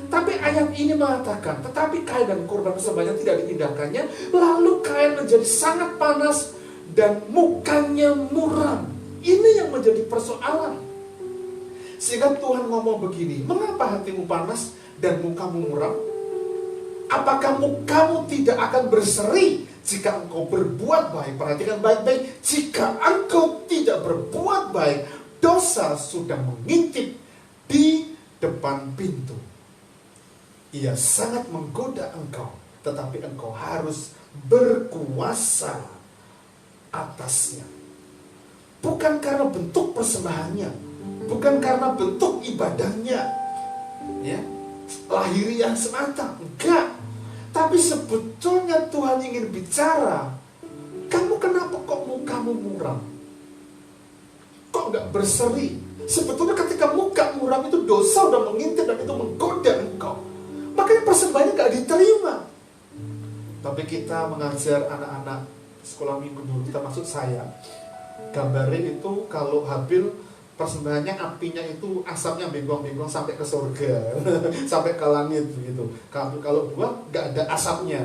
Tapi ayat ini mengatakan, tetapi Kain dan korban persembahannya tidak diindahkannya, lalu Kain menjadi sangat panas dan mukanya muram. Ini yang menjadi persoalan. Sehingga Tuhan ngomong begini, mengapa hatimu panas dan mukamu muram? Apakah mukamu tidak akan berseri jika engkau berbuat baik? Perhatikan baik-baik, jika engkau tidak berbuat baik, dosa sudah mengintip di depan pintu. Ia sangat menggoda engkau, tetapi engkau harus berkuasa atasnya. Bukan karena bentuk persembahannya, bukan karena bentuk ibadahnya, ya, lahiriah semata, enggak. Tapi sebetulnya Tuhan ingin bicara, kamu kenapa kok mukamu muram? Kok enggak berseri? Sebetulnya ketika muka muram itu dosa udah mengintip dan itu menggoda engkau. Makanya persembahannya enggak diterima. Tapi kita mengajar anak-anak sekolah minggu dulu, kita maksud saya, gambarnya itu kalau Habil persembahannya apinya itu asapnya bengkong-bengkong sampai ke surga, sampai ke langit begitu. Kalau buat nggak ada asapnya.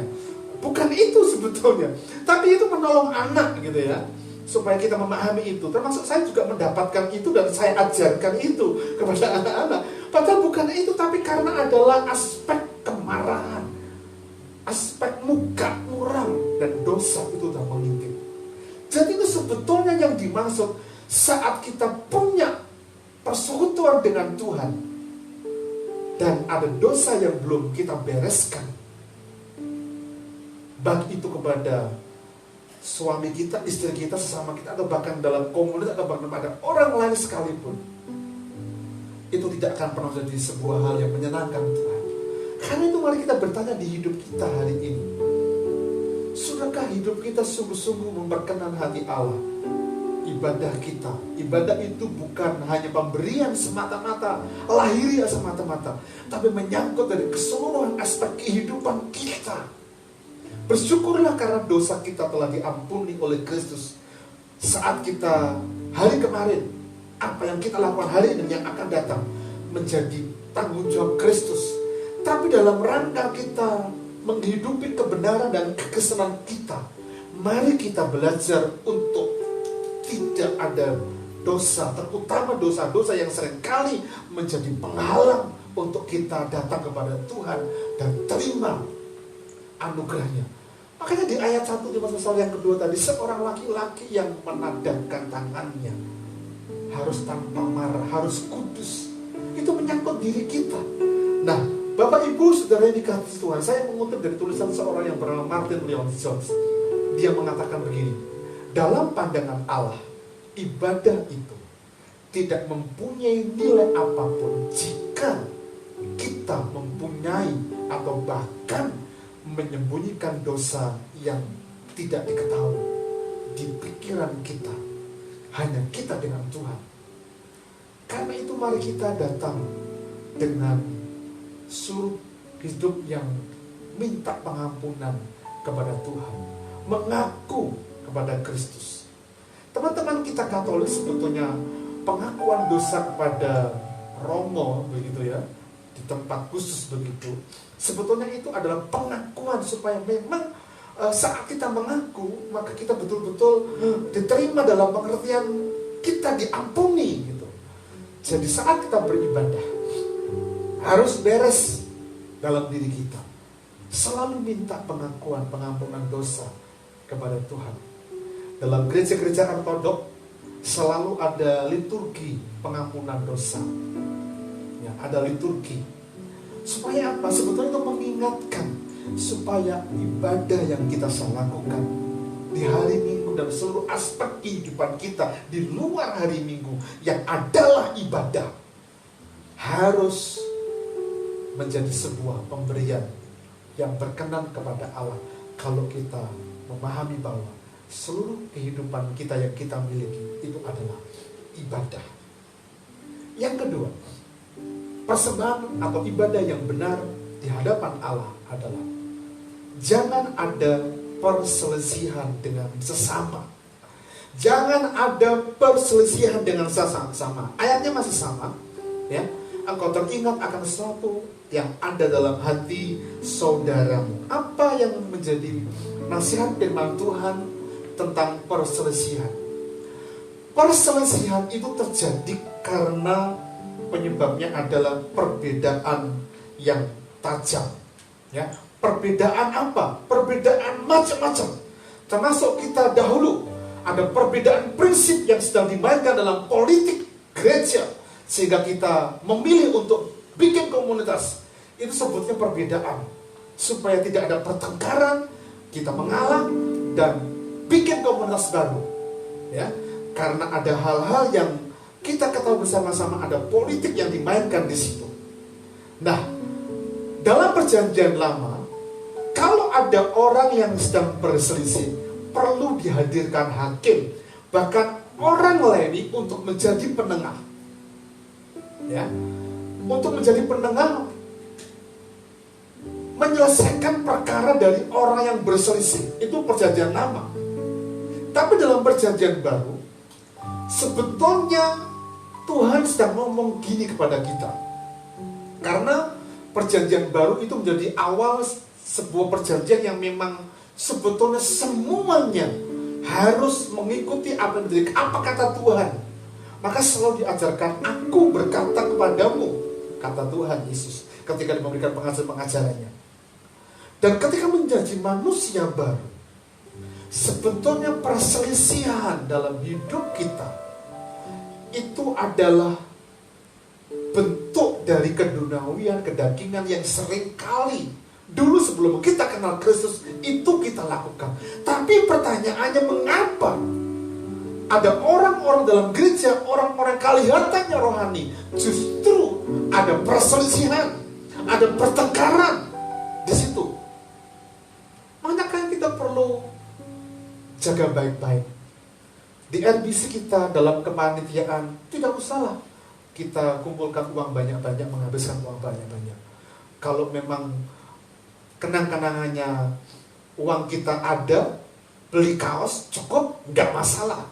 Bukan itu sebetulnya. Tapi itu menolong anak gitu ya, supaya kita memahami itu. Termasuk saya juga mendapatkan itu dan saya ajarkan itu kepada anak-anak. Padahal bukan itu, tapi karena adalah aspek kemarahan, aspek muka muram dan dosa itu sudah mengintip. Jadi itu sebetulnya yang dimaksud saat kita punya persekutuan dengan Tuhan dan ada dosa yang belum kita bereskan, baik itu kepada suami kita, istri kita, sesama kita, atau bahkan dalam komunitas, atau bahkan pada orang lain sekalipun, itu tidak akan pernah jadi sebuah hal yang menyenangkan Tuhan. Karena itu mari kita bertanya di hidup kita hari ini, sudahkah hidup kita sungguh-sungguh memperkenan hati Allah? Ibadah kita, ibadah itu bukan hanya pemberian semata-mata, lahiriah semata-mata, tapi menyangkut dari keseluruhan aspek kehidupan kita. Bersyukurlah karena dosa kita telah diampuni oleh Kristus. Saat kita hari kemarin, apa yang kita lakukan hari ini yang akan datang menjadi tanggung jawab Kristus. Tapi dalam rangka kita menghidupi kebenaran dan kekesanan kita, mari kita belajar untuk tidak ada dosa, terutama dosa-dosa yang seringkali menjadi penghalang untuk kita datang kepada Tuhan dan terima anugerahnya. Makanya di ayat 1 di pasal yang kedua tadi, seorang laki-laki yang menadahkan tangannya harus tanpa marah, harus kudus. Itu menyangkut diri kita. Nah, Bapak Ibu Saudara yang dikasihi Tuhan, saya mengutip dari tulisan seorang yang bernama Martin Lloyd-Jones. Dia mengatakan begini, dalam pandangan Allah, ibadah itu tidak mempunyai nilai apapun jika kita mempunyai atau bahkan menyembunyikan dosa yang tidak diketahui di pikiran kita, hanya kita dengan Tuhan. Karena itu mari kita datang dengan suruh hidup yang minta pengampunan kepada Tuhan, mengaku kepada Kristus. Teman-teman kita Katolik sebetulnya pengakuan dosa kepada Romo begitu ya, di tempat khusus begitu, sebetulnya itu adalah pengakuan supaya memang saat kita mengaku, maka kita betul-betul diterima dalam pengertian kita diampuni gitu. Jadi saat kita beribadah harus beres dalam diri kita, selalu minta pengakuan, pengampunan dosa kepada Tuhan. Dalam gereja-gereja ortodok selalu ada liturgi pengampunan dosa ya, ada liturgi. Supaya apa? Sebetulnya itu mengingatkan supaya ibadah yang kita lakukan di hari Minggu dan seluruh aspek kehidupan kita di luar hari Minggu yang adalah ibadah harus menjadi sebuah pemberian yang berkenan kepada Allah. Kalau kita memahami bahwa seluruh kehidupan kita yang kita miliki itu adalah ibadah. Yang kedua, persembahan atau ibadah yang benar di hadapan Allah adalah jangan ada perselisihan dengan sesama. Jangan ada perselisihan dengan sesama. Ayatnya masih sama, ya. Engkau teringat akan sesuatu yang ada dalam hati saudaramu. Apa yang menjadi nasihat firman Tuhan tentang perselisihan? Perselisihan itu terjadi karena penyebabnya adalah perbedaan yang tajam, ya. Perbedaan apa? Perbedaan macam-macam. Termasuk kita dahulu ada perbedaan prinsip yang sedang dimainkan dalam politik gereja, sehingga kita memilih untuk bikin komunitas. Itu sebutnya perbedaan, supaya tidak ada pertengkaran, kita mengalah dan bikin komunitas baru, ya. Karena ada hal-hal yang kita ketahui bersama-sama, ada politik yang dimainkan di situ. Nah, dalam perjanjian lama, kalau ada orang yang sedang berselisih, perlu dihadirkan hakim, bahkan orang Lewi untuk menjadi penengah, ya, untuk menjadi penengah, menyelesaikan perkara dari orang yang berselisih. Itu perjanjian lama. Tapi dalam perjanjian baru, sebetulnya Tuhan sedang ngomong gini kepada kita. Karena perjanjian baru itu menjadi awal sebuah perjanjian yang memang sebetulnya semuanya harus mengikuti apa kata Tuhan. Maka selalu diajarkan, aku berkata kepadamu, kata Tuhan Yesus ketika memberikan pengajaran-pengajarannya. Dan ketika menjadi manusia baru, sebetulnya perselisihan dalam hidup kita itu adalah bentuk dari keduniawian, kedagingan yang seringkali dulu sebelum kita kenal Kristus itu kita lakukan. Tapi pertanyaannya, mengapa ada orang-orang dalam gereja, orang-orang kelihatannya rohani, justru ada perselisihan, ada pertengkaran di situ? Makanya kita perlu jaga baik-baik. Di RBC kita dalam kepanitiaan, tidak usahlah kita kumpulkan uang banyak-banyak, menghabiskan uang banyak-banyak. Kalau memang kenang-kenangannya uang kita ada, beli kaos cukup, nggak masalah.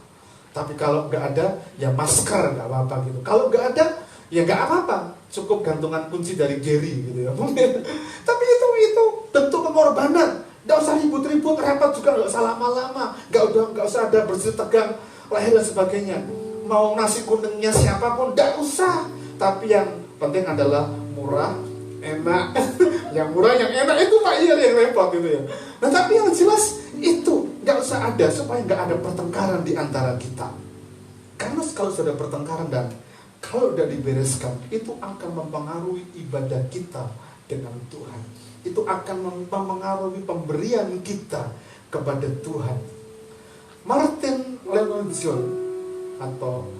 Tapi kalau nggak ada, ya masker nggak apa-apa gitu. Kalau nggak ada, ya nggak apa-apa, cukup gantungan kunci dari Gary gitu ya mungkin. Tapi itu bentuk pengorbanan. Nggak usah ribut-ribut, rapat juga nggak usah lama-lama, nggak usah ada bersih tegang, lahir dan sebagainya. Mau nasi kuningnya siapapun, nggak usah. Tapi yang penting adalah murah, enak. Yang murah, yang enak itu Pak Iya yang repot gitu ya. Nah tapi yang jelas itu nggak usah ada, supaya nggak ada pertengkaran di antara kita. Karena kalau sudah pertengkaran dan kalau sudah dibereskan, itu akan mempengaruhi ibadah kita dengan Tuhan. Itu akan mempengaruhi pemberian kita kepada Tuhan. Martin Lloyd-Jones, atau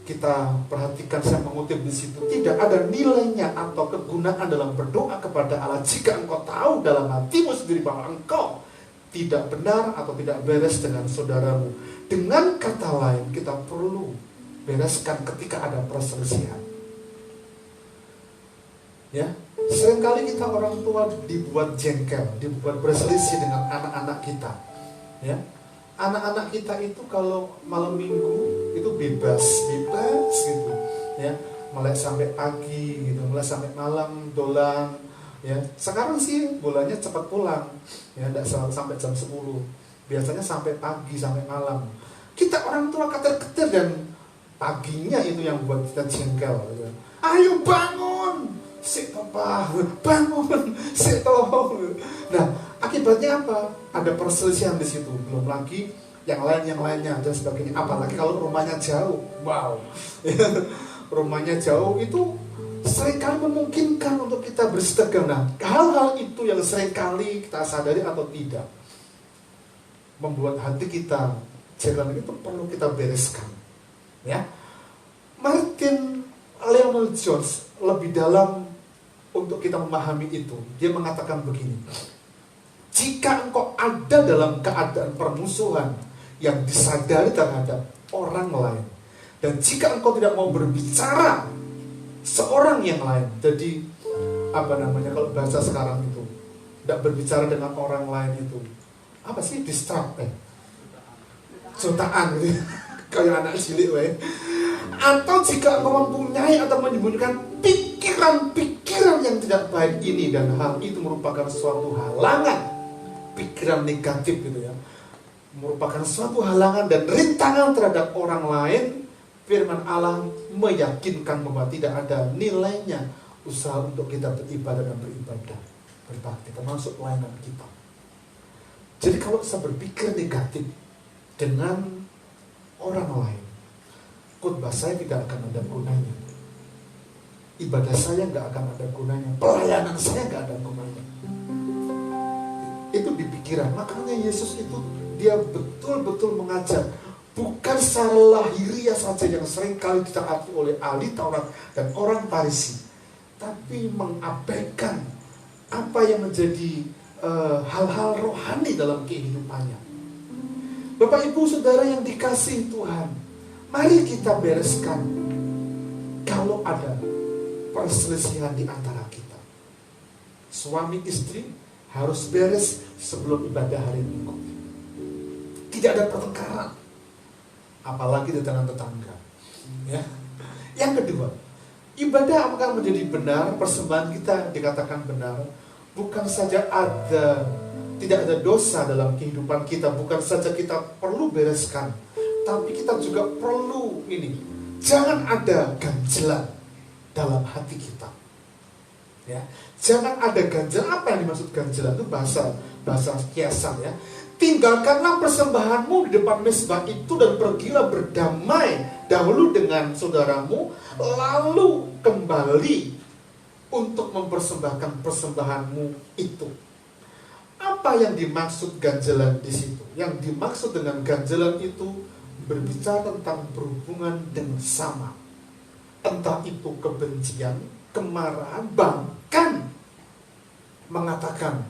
kita perhatikan, saya mengutip di situ, tidak ada nilainya atau kegunaan dalam berdoa kepada Allah jika engkau tahu dalam hatimu sendiri bahwa engkau tidak benar atau tidak beres dengan saudaramu. Dengan kata lain, kita perlu bereskan ketika ada perselisihan. Ya, seringkali kita orang tua dibuat jengkel, dibuat berselisih dengan anak-anak kita. Ya, anak-anak kita itu kalau malam minggu itu bebas gitu, ya, mulai sampai pagi gitu, mulai sampai malam dolan, ya. Sekarang sih bolanya cepat pulang, ya, tidak selalu sampai jam 10, biasanya sampai pagi sampai malam. Kita orang tua ketir-ketir dan paginya itu yang buat kita jengkel. Gitu. Ayo bangun, sik apa, bangun, sik toh. Nah, akibatnya apa? Ada perselisihan di situ. Belum lagi yang lainnya dan sebagainya. Apalagi kalau rumahnya jauh. Wow. Rumahnya jauh itu seringkali memungkinkan untuk kita bersetegang. Nah, hal-hal itu yang seringkali kita sadari atau tidak membuat hati kita jalan itu perlu kita bereskan. Ya. Martin Lloyd-Jones lebih dalam untuk kita memahami itu. Dia mengatakan begini. Jika engkau ada dalam keadaan permusuhan yang disadari terhadap orang lain, dan jika engkau tidak mau berbicara seorang yang lain, jadi kalau bahasa sekarang itu, tidak berbicara dengan orang lain itu, apa sih, distract, jutaan gitu, kayak anak cilik weh. Atau jika mempunyai atau menyembunyikan pikiran-pikiran yang tidak baik ini, dan hal itu merupakan suatu halangan, pikiran negatif gitu ya, merupakan suatu halangan dan rintangan terhadap orang lain, firman Allah meyakinkan bahwa tidak ada nilainya usaha untuk kita beribadah dan berbakti, termasuk pelayanan kita. Jadi kalau saya berpikir negatif dengan orang lain, khotbah saya tidak akan ada gunanya, ibadah saya nggak akan ada gunanya, pelayanan saya nggak ada gunanya. Itu di pikiran. Makanya Yesus itu dia betul-betul mengajar, bukan secara lahiriah saja yang seringkali ditaati oleh ahli Taurat dan orang Farisi, tapi mengabaikan apa yang menjadi hal-hal rohani dalam kehidupannya. Bapak Ibu Saudara yang dikasihi Tuhan, mari kita bereskan kalau ada perselisihan di antara kita. Suami istri harus beres sebelum ibadah hari Minggu. Tidak ada pertengkaran, apalagi di tengah tetangga. Ya. Yang kedua, ibadah apakah menjadi benar, persembahan kita dikatakan benar, bukan saja tidak ada dosa dalam kehidupan kita, bukan saja kita perlu bereskan, tapi kita juga perlu jangan ada ganjelan dalam hati kita. Ya, jangan ada ganjelan. Apa yang dimaksud ganjelan? Itu bahasa kiasan ya. Tinggalkanlah persembahanmu di depan mezbah itu dan pergilah berdamai dahulu dengan saudaramu, lalu kembali untuk mempersembahkan persembahanmu itu. Apa yang dimaksud ganjelan di situ? Yang dimaksud dengan ganjelan itu berbicara tentang berhubungan dengan sama. Entah itu kebencian, kemarahan, bahkan mengatakan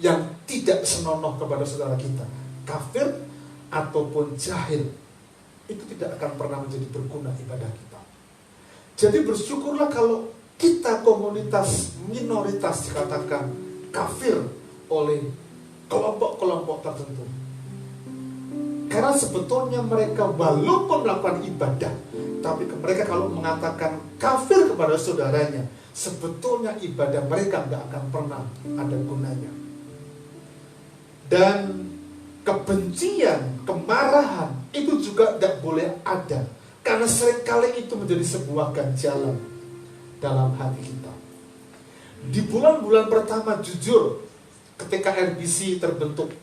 yang tidak senonoh kepada saudara kita, kafir ataupun jahil, itu tidak akan pernah menjadi berguna ibadah kita. Jadi bersyukurlah kalau kita komunitas minoritas dikatakan kafir oleh kelompok-kelompok tertentu. Karena sebetulnya mereka walaupun melakukan ibadah, tapi mereka kalau mengatakan kafir kepada saudaranya, sebetulnya ibadah mereka nggak akan pernah ada gunanya. Dan kebencian, kemarahan itu juga tidak boleh ada, karena seringkali itu menjadi sebuah ganjalan dalam hati kita. Di bulan-bulan pertama, jujur, ketika RBC terbentuk,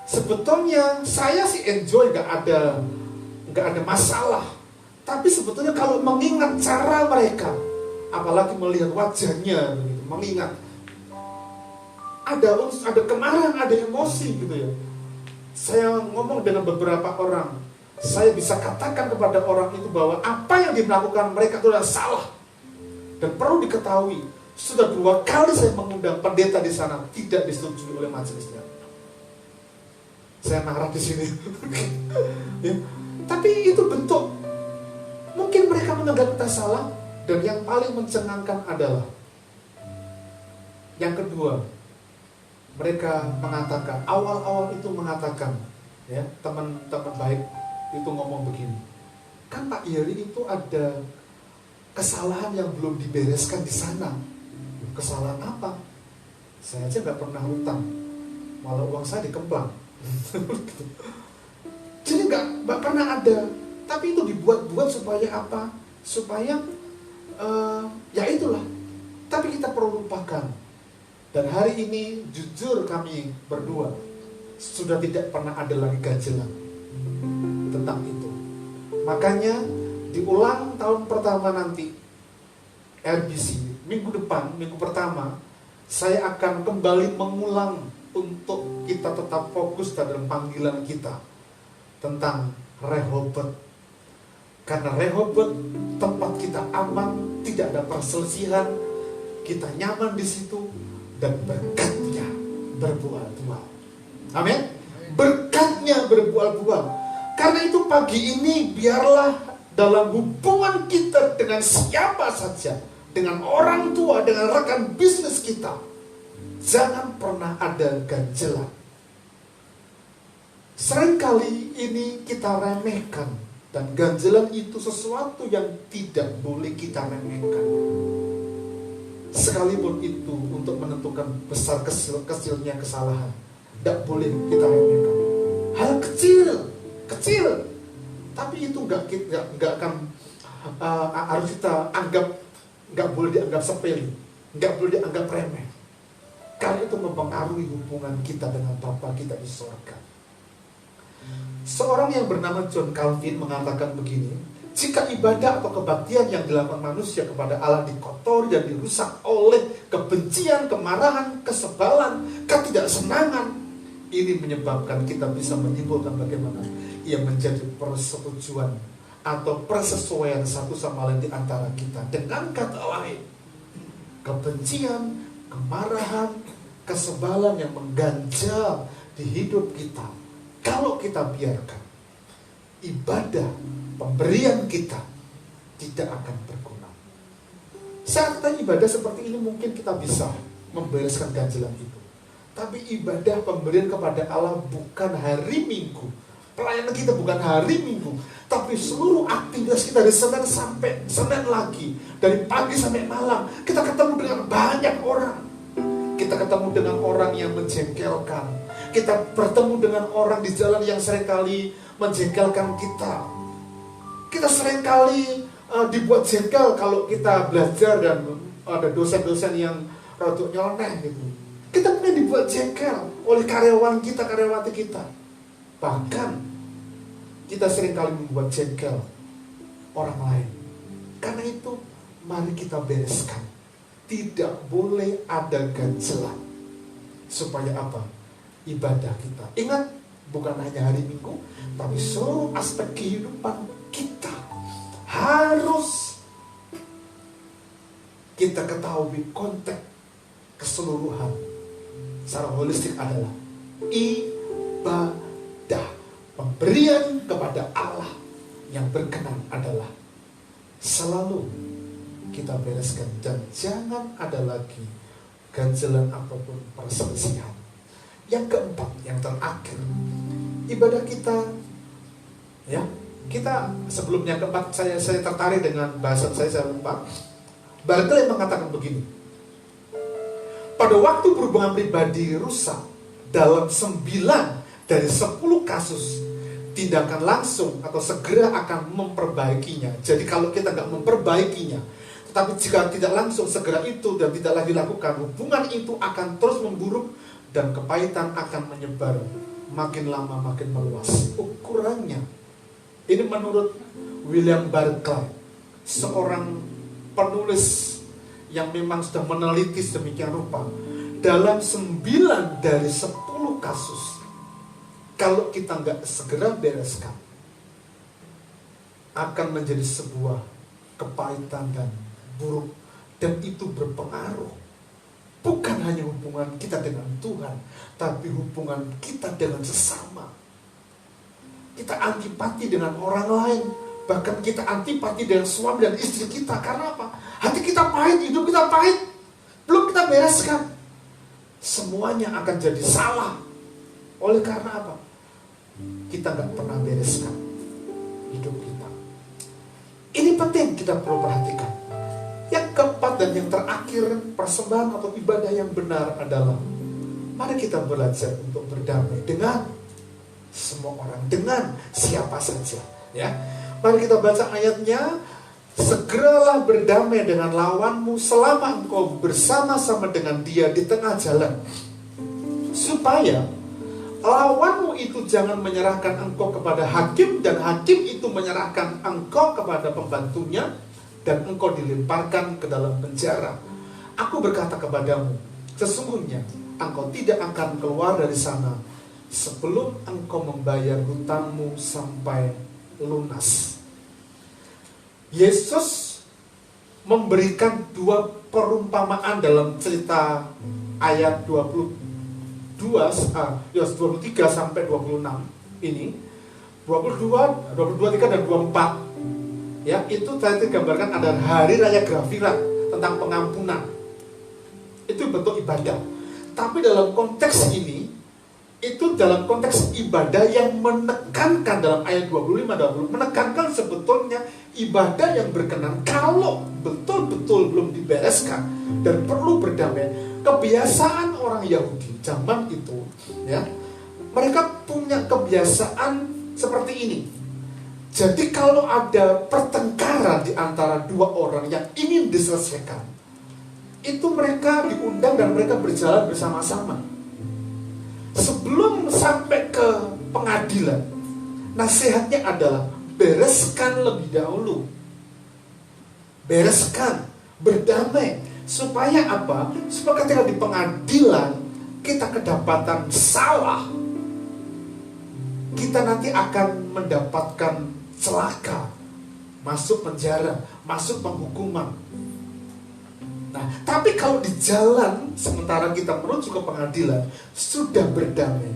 sebetulnya saya sih enjoy, nggak ada masalah. Tapi sebetulnya kalau mengingat cara mereka, apalagi melihat wajahnya, begitu, mengingat ada kemarahan, ada emosi gitu ya. Saya ngomong dengan beberapa orang, saya bisa katakan kepada orang itu bahwa apa yang dilakukan mereka itu adalah salah. Dan perlu diketahui, sudah 2 kali saya mengundang pendeta di sana, tidak disetujui oleh majelisnya. Saya marah di sini. Ya. Tapi itu bentuk, mungkin mereka menganggap kita salah. Dan yang paling mencengangkan adalah yang kedua, mereka mengatakan, awal-awal itu mengatakan, ya, teman-teman baik itu ngomong begini, kan Pak Yeri itu ada kesalahan yang belum dibereskan di sana. Kesalahan apa? Saya aja nggak pernah hutang, malah uang saya dikemplang. Jadi nggak pernah ada. Tapi itu dibuat-buat supaya apa? Supaya ya itulah. Tapi kita perlu lupakan. Dan hari ini jujur kami berdua sudah tidak pernah ada lagi ganjelan tentang itu. Makanya diulang tahun pertama nanti RBC, minggu depan, minggu pertama, saya akan kembali mengulang untuk kita tetap fokus dalam panggilan kita tentang Rehoboth. Karena Rehoboth tempat kita aman, tidak ada perselisihan, kita nyaman di situ, dan berkatnya berbuah-buah. Amin. Berkatnya berbuah-buah. Karena itu pagi ini biarlah dalam hubungan kita dengan siapa saja, dengan orang tua, dengan rekan bisnis kita. Jangan pernah ada ganjelan. Seringkali ini kita remehkan, dan ganjelan itu sesuatu yang tidak boleh kita remehkan. Sekalipun itu untuk menentukan besar kecilnya kesalahan, tidak boleh kita remehkan. Hal kecil, tapi itu nggak akan harus kita anggap, nggak boleh dianggap sepele, nggak boleh dianggap remeh. Karena itu mempengaruhi hubungan kita dengan Bapa kita di sorga. Seorang yang bernama John Calvin mengatakan begini: jika ibadah atau kebaktian yang dilakukan manusia kepada Allah dikotori dan dirusak oleh kebencian, kemarahan, kesebalan, ketidaksenangan, ini menyebabkan kita bisa menyimpulkan bagaimana ia menjadi persetujuan atau persesuaian satu sama lain di antara kita. Dengan kata lain, kebencian, kemarahan, kesebalan yang mengganjal di hidup kita, kalau kita biarkan, ibadah, pemberian kita tidak akan berguna. Saat kita ibadah seperti ini mungkin kita bisa membereskan ganjelan itu. Tapi ibadah pemberian kepada Allah bukan hari Minggu. Pelayanan kita bukan hari Minggu, tapi seluruh aktivitas kita dari Senin sampai Senin lagi, dari pagi sampai malam. Kita ketemu dengan banyak orang. Kita ketemu dengan orang yang menjengkelkan. Kita bertemu dengan orang di jalan yang seringkali menjengkelkan kita. Kita seringkali dibuat jengkel kalau kita belajar dan ada dosen-dosen yang rada nyeleneh gitu. Kita mungkin dibuat jengkel oleh karyawan kita, karyawati kita. Bahkan kita seringkali membuat jengkel orang lain. Karena itu mari kita bereskan. Tidak boleh ada ganjelan. Supaya apa? Ibadah kita. Ingat, bukan hanya hari Minggu, tapi seluruh aspek kehidupan kita harus kita ketahui konteks keseluruhan secara holistik adalah ibadah. Pemberian kepada Allah yang berkenan adalah selalu kita bereskan, dan jangan ada lagi ganjelan apapun perselisihan. Yang keempat, yang terakhir, ibadah kita, ya, kita sebelumnya keempat, saya tertarik dengan bahasan saya lupa. Barclay mengatakan begini: pada waktu berhubungan pribadi rusak, dalam 9 dari 10 kasus tindakan langsung atau segera akan memperbaikinya. Jadi kalau kita nggak memperbaikinya, tetapi jika tidak langsung segera itu dan tidak lagi dilakukan, hubungan itu akan terus memburuk dan kepahitan akan menyebar, makin lama makin meluas. Ukurannya, ini menurut William Barclay, seorang penulis yang memang sudah meneliti sedemikian rupa, dalam 9 dari 10 kasus, kalau kita nggak segera bereskan, akan menjadi sebuah kepahitan dan buruk, dan itu berpengaruh bukan hanya hubungan kita dengan Tuhan, tapi hubungan kita dengan sesama. Kita antipati dengan orang lain, bahkan kita antipati dengan suami dan istri kita. Karena apa? Hati kita pahit, hidup kita pahit, belum kita bereskan, semuanya akan jadi salah. Oleh karena apa? Kita gak pernah bereskan hidup kita. Ini penting kita perlu perhatikan. Yang keempat dan yang terakhir, persembahan atau ibadah yang benar adalah, mari kita belajar untuk berdamai dengan semua orang, dengan siapa saja, ya. Mari kita baca ayatnya. Segeralah berdamai dengan lawanmu selama engkau bersama-sama dengan dia di tengah jalan, supaya lawanmu itu jangan menyerahkan engkau kepada hakim, dan hakim itu menyerahkan engkau kepada pembantunya, dan engkau dilemparkan ke dalam penjara. Aku berkata kepadamu, sesungguhnya engkau tidak akan keluar dari sana sebelum engkau membayar hutangmu sampai lunas. Yesus memberikan 2 perumpamaan dalam cerita ayat 23 sampai 26 ini. 23 dan 24, ya, itu tadi digambarkan ada hari raya Grafira tentang pengampunan. Itu bentuk ibadah. Tapi dalam konteks ini, itu dalam konteks ibadah yang menekankan dalam ayat 25-20, menekankan sebetulnya ibadah yang berkenan kalau betul-betul belum dibereskan dan perlu berdamai. Kebiasaan orang Yahudi zaman itu, ya, mereka punya kebiasaan seperti ini. Jadi kalau ada pertengkaran di antara dua orang yang ingin diselesaikan, itu mereka diundang dan mereka berjalan bersama-sama. Sebelum sampai ke pengadilan, nasihatnya adalah bereskan lebih dahulu. Bereskan, berdamai. Supaya apa? Supaya ketika di pengadilan kita kedapatan salah, kita nanti akan mendapatkan celaka, masuk penjara, masuk penghukuman. Nah, tapi kalau di jalan sementara kita menuju ke pengadilan sudah berdamai,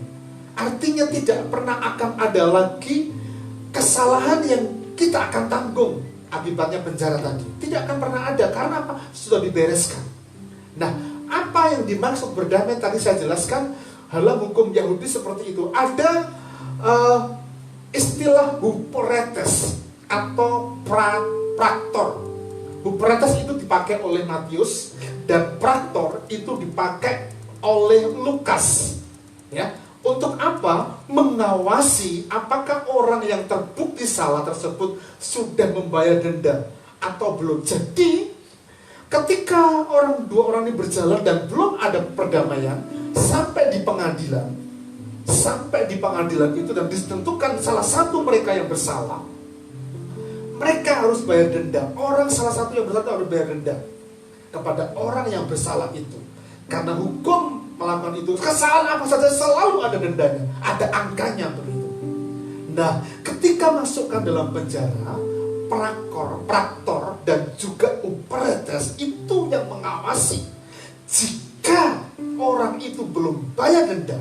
artinya tidak pernah akan ada lagi kesalahan yang kita akan tanggung akibatnya penjara tadi. Tidak akan pernah ada, karena apa? Sudah dibereskan. Nah, apa yang dimaksud berdamai tadi saya jelaskan. Dalam hukum Yahudi seperti itu. Ada istilah huporetes atau praktor. Huporetes itu dipakai oleh Matius dan praktor itu dipakai oleh Lukas. Ya, untuk apa? Mengawasi apakah orang yang terbukti salah tersebut sudah membayar denda atau belum. Jadi ketika dua orang ini berjalan dan belum ada perdamaian sampai di pengadilan itu dan ditentukan salah satu mereka yang bersalah, mereka harus bayar denda. Salah satu yang bersalah harus bayar denda kepada orang yang bersalah itu. Karena hukum melakukan itu, kesalahan apa saja selalu ada dendanya, ada angkanya begitu. Nah, ketika masukkan dalam penjara, praktor dan juga huporetes itu yang mengawasi. Jika orang itu belum bayar denda,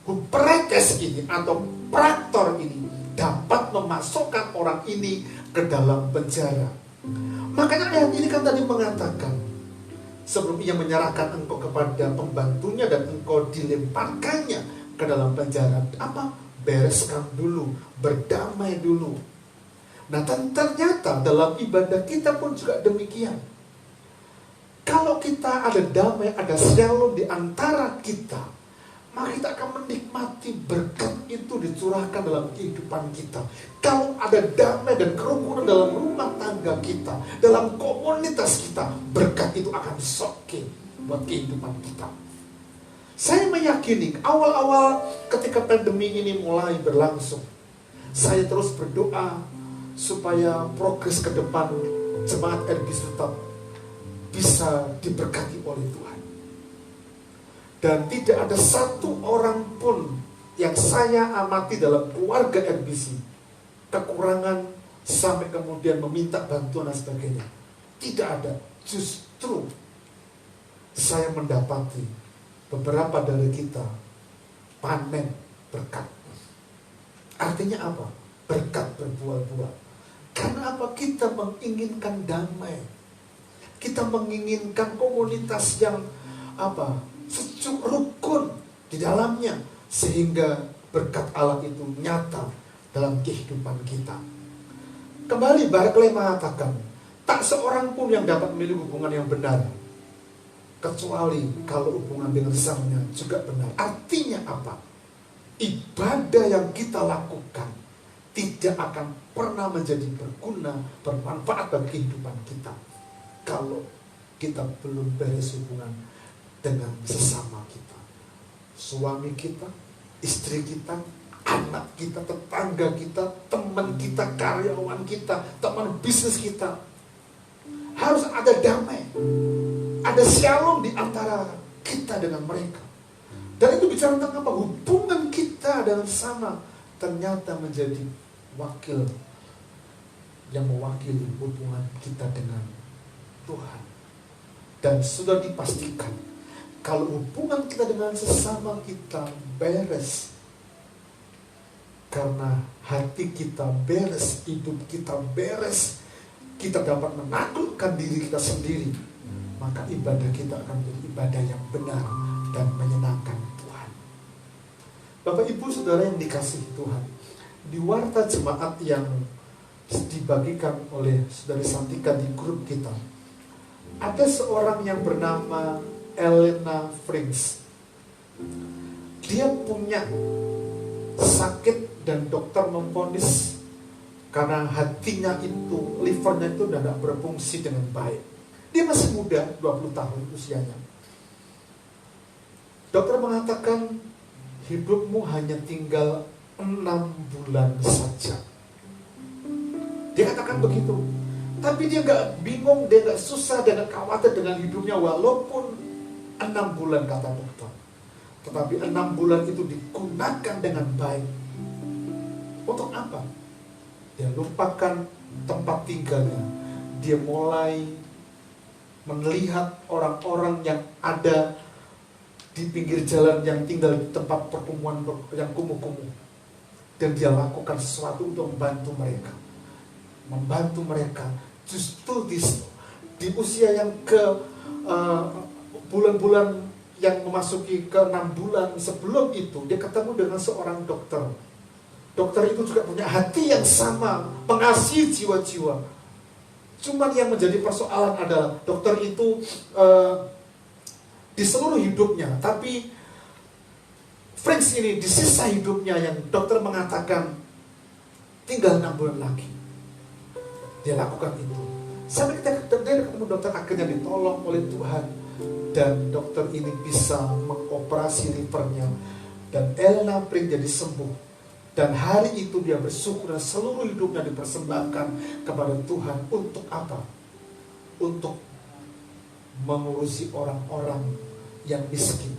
huporetes ini atau praktor ini dapat memasukkan orang ini ke dalam penjara. Makanya ayat ini kan tadi mengatakan, sebelum ia menyerahkan engkau kepada pembantunya dan engkau dilemparkannya ke dalam penjara, apa? Bereskan dulu, berdamai dulu. Nah, ternyata dalam ibadah kita pun juga demikian. Kalau kita ada damai, ada shalom di antara kita, maka kita akan menikmati berkat itu dicurahkan dalam kehidupan kita. Kalau ada damai dan kerukunan dalam rumah tangga kita, dalam komunitas kita, berkat itu akan disokin buat kehidupan kita. Saya meyakini awal-awal ketika pandemi ini mulai berlangsung, saya terus berdoa supaya progres ke depan jemaat RBC tetap bisa diberkati oleh Tuhan. Dan tidak ada satu orang pun yang saya amati dalam keluarga RBC kekurangan sampai kemudian meminta bantuan dan sebagainya. Tidak ada. Justru saya mendapati beberapa dari kita panen berkat. Artinya apa? Berkat berbuah-buah. Karena apa? Kita menginginkan damai. Kita menginginkan komunitas yang apa? Sejuk, rukun di dalamnya, sehingga berkat Allah itu nyata dalam kehidupan kita. Kembali Barclay mengatakan, tak seorang pun yang dapat memilih hubungan yang benar kecuali kalau hubungan dengan sesama juga benar. Artinya apa? Ibadah yang kita lakukan tidak akan pernah menjadi berguna, bermanfaat bagi kehidupan kita kalau kita belum beres hubungan dengan sesama kita. Suami kita, istri kita, anak kita, tetangga kita, teman kita, karyawan kita, teman bisnis kita. Harus ada damai, ada shalom di antara kita dengan mereka. Dan itu bicara tentang apa? Hubungan kita dengan sesama ternyata menjadi wakil yang mewakili hubungan kita dengan Tuhan. Dan sudah dipastikan kalau hubungan kita dengan sesama kita beres, karena hati kita beres, hidup kita beres, kita dapat menaklukkan diri kita sendiri, maka ibadah kita akan menjadi ibadah yang benar dan menyenangkan Tuhan. Bapak Ibu Saudara yang dikasihi Tuhan, di warta jemaat yang dibagikan oleh Saudari Santika di grup kita, ada seorang yang bernama Elena Frings. Dia punya sakit dan dokter memvonis karena hatinya itu, livernya itu tidak berfungsi dengan baik. Dia masih muda, 20 tahun usianya. Dokter mengatakan hidupmu hanya tinggal 6 bulan saja. Dia katakan begitu. Tapi dia gak bingung, dia gak susah, dia gak khawatir dengan hidupnya walaupun 6 bulan kata dokter. Tetapi 6 bulan itu digunakan dengan baik. Untuk apa? Dia lupakan tempat tinggalnya. Dia mulai melihat orang-orang yang ada di pinggir jalan yang tinggal di tempat pertemuan yang kumuh-kumuh. Dan dia lakukan sesuatu untuk membantu mereka. Membantu mereka. Justru di usia yang ke bulan-bulan yang memasuki ke 6 bulan sebelum itu, dia ketemu dengan seorang dokter. Dokter itu juga punya hati yang sama, pengasihi jiwa-jiwa. Cuman yang menjadi persoalan adalah dokter itu di seluruh hidupnya, tapi Frings ini di sisa hidupnya yang dokter mengatakan tinggal 6 bulan lagi. Dia lakukan itu. Sampai dia ketemu dokter, akhirnya ditolong oleh Tuhan. Dan dokter ini bisa mengoperasi livernya. Dan Elena Frings jadi sembuh. Dan hari itu dia bersyukur dan seluruh hidupnya dipersembahkan kepada Tuhan. Untuk apa? Untuk mengurusi orang-orang yang miskin.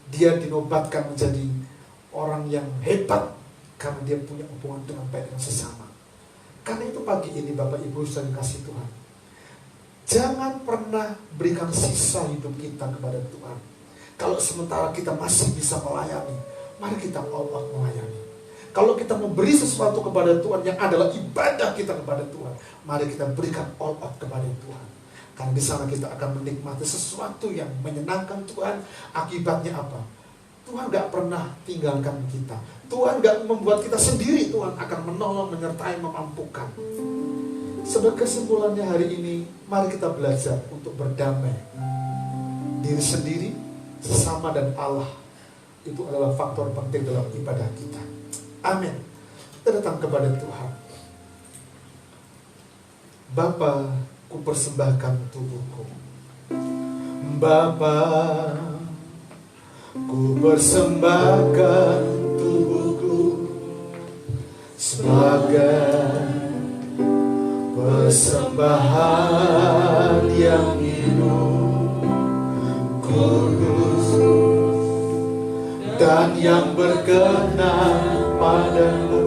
Dia dinobatkan menjadi orang yang hebat karena dia punya hubungan dengan baik dengan sesama. Karena itu pagi ini Bapak Ibu saudara kasih Tuhan, jangan pernah berikan sisa hidup kita kepada Tuhan. Kalau sementara kita masih bisa melayani, mari kita all out melayani. Kalau kita memberi sesuatu kepada Tuhan yang adalah ibadah kita kepada Tuhan, mari kita berikan all out kepada Tuhan. Karena di sana kita akan menikmati sesuatu yang menyenangkan Tuhan. Akibatnya apa? Tuhan gak pernah tinggalkan kita. Tuhan gak membuat kita sendiri. Tuhan akan menolong, menyertai, memampukan. Sebagai kesimpulannya hari ini, mari kita belajar untuk berdamai. Diri sendiri, sesama dan Allah. Itu adalah faktor penting dalam ibadah kita. Amin. Kita datang kepada Tuhan. Bapa, ku persembahkan tubuhku. Bapa, ku persembahkan tubuhku sebagai persembahan yang hidup, kudus, dan yang berkenan padamu,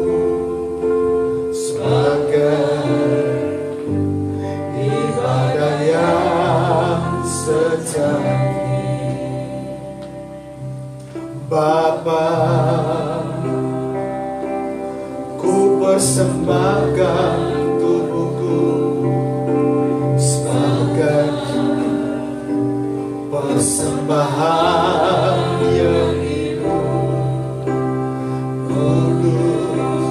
sebagai ibadah yang sejati. Bapa, ku persembahkan tubuhku sebagai persembahan yang hidup, kudus,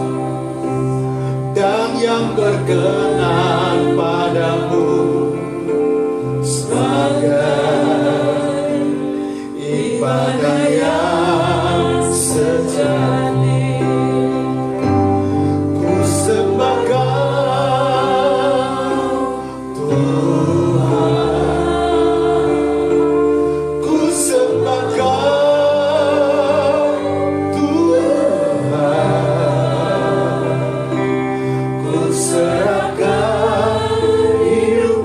dan yang berkenan padamu, sebagai ibadah yang sejati. Ku sembahkan Tuhan, ku sembahkan Tuhan, ku serahkan hidup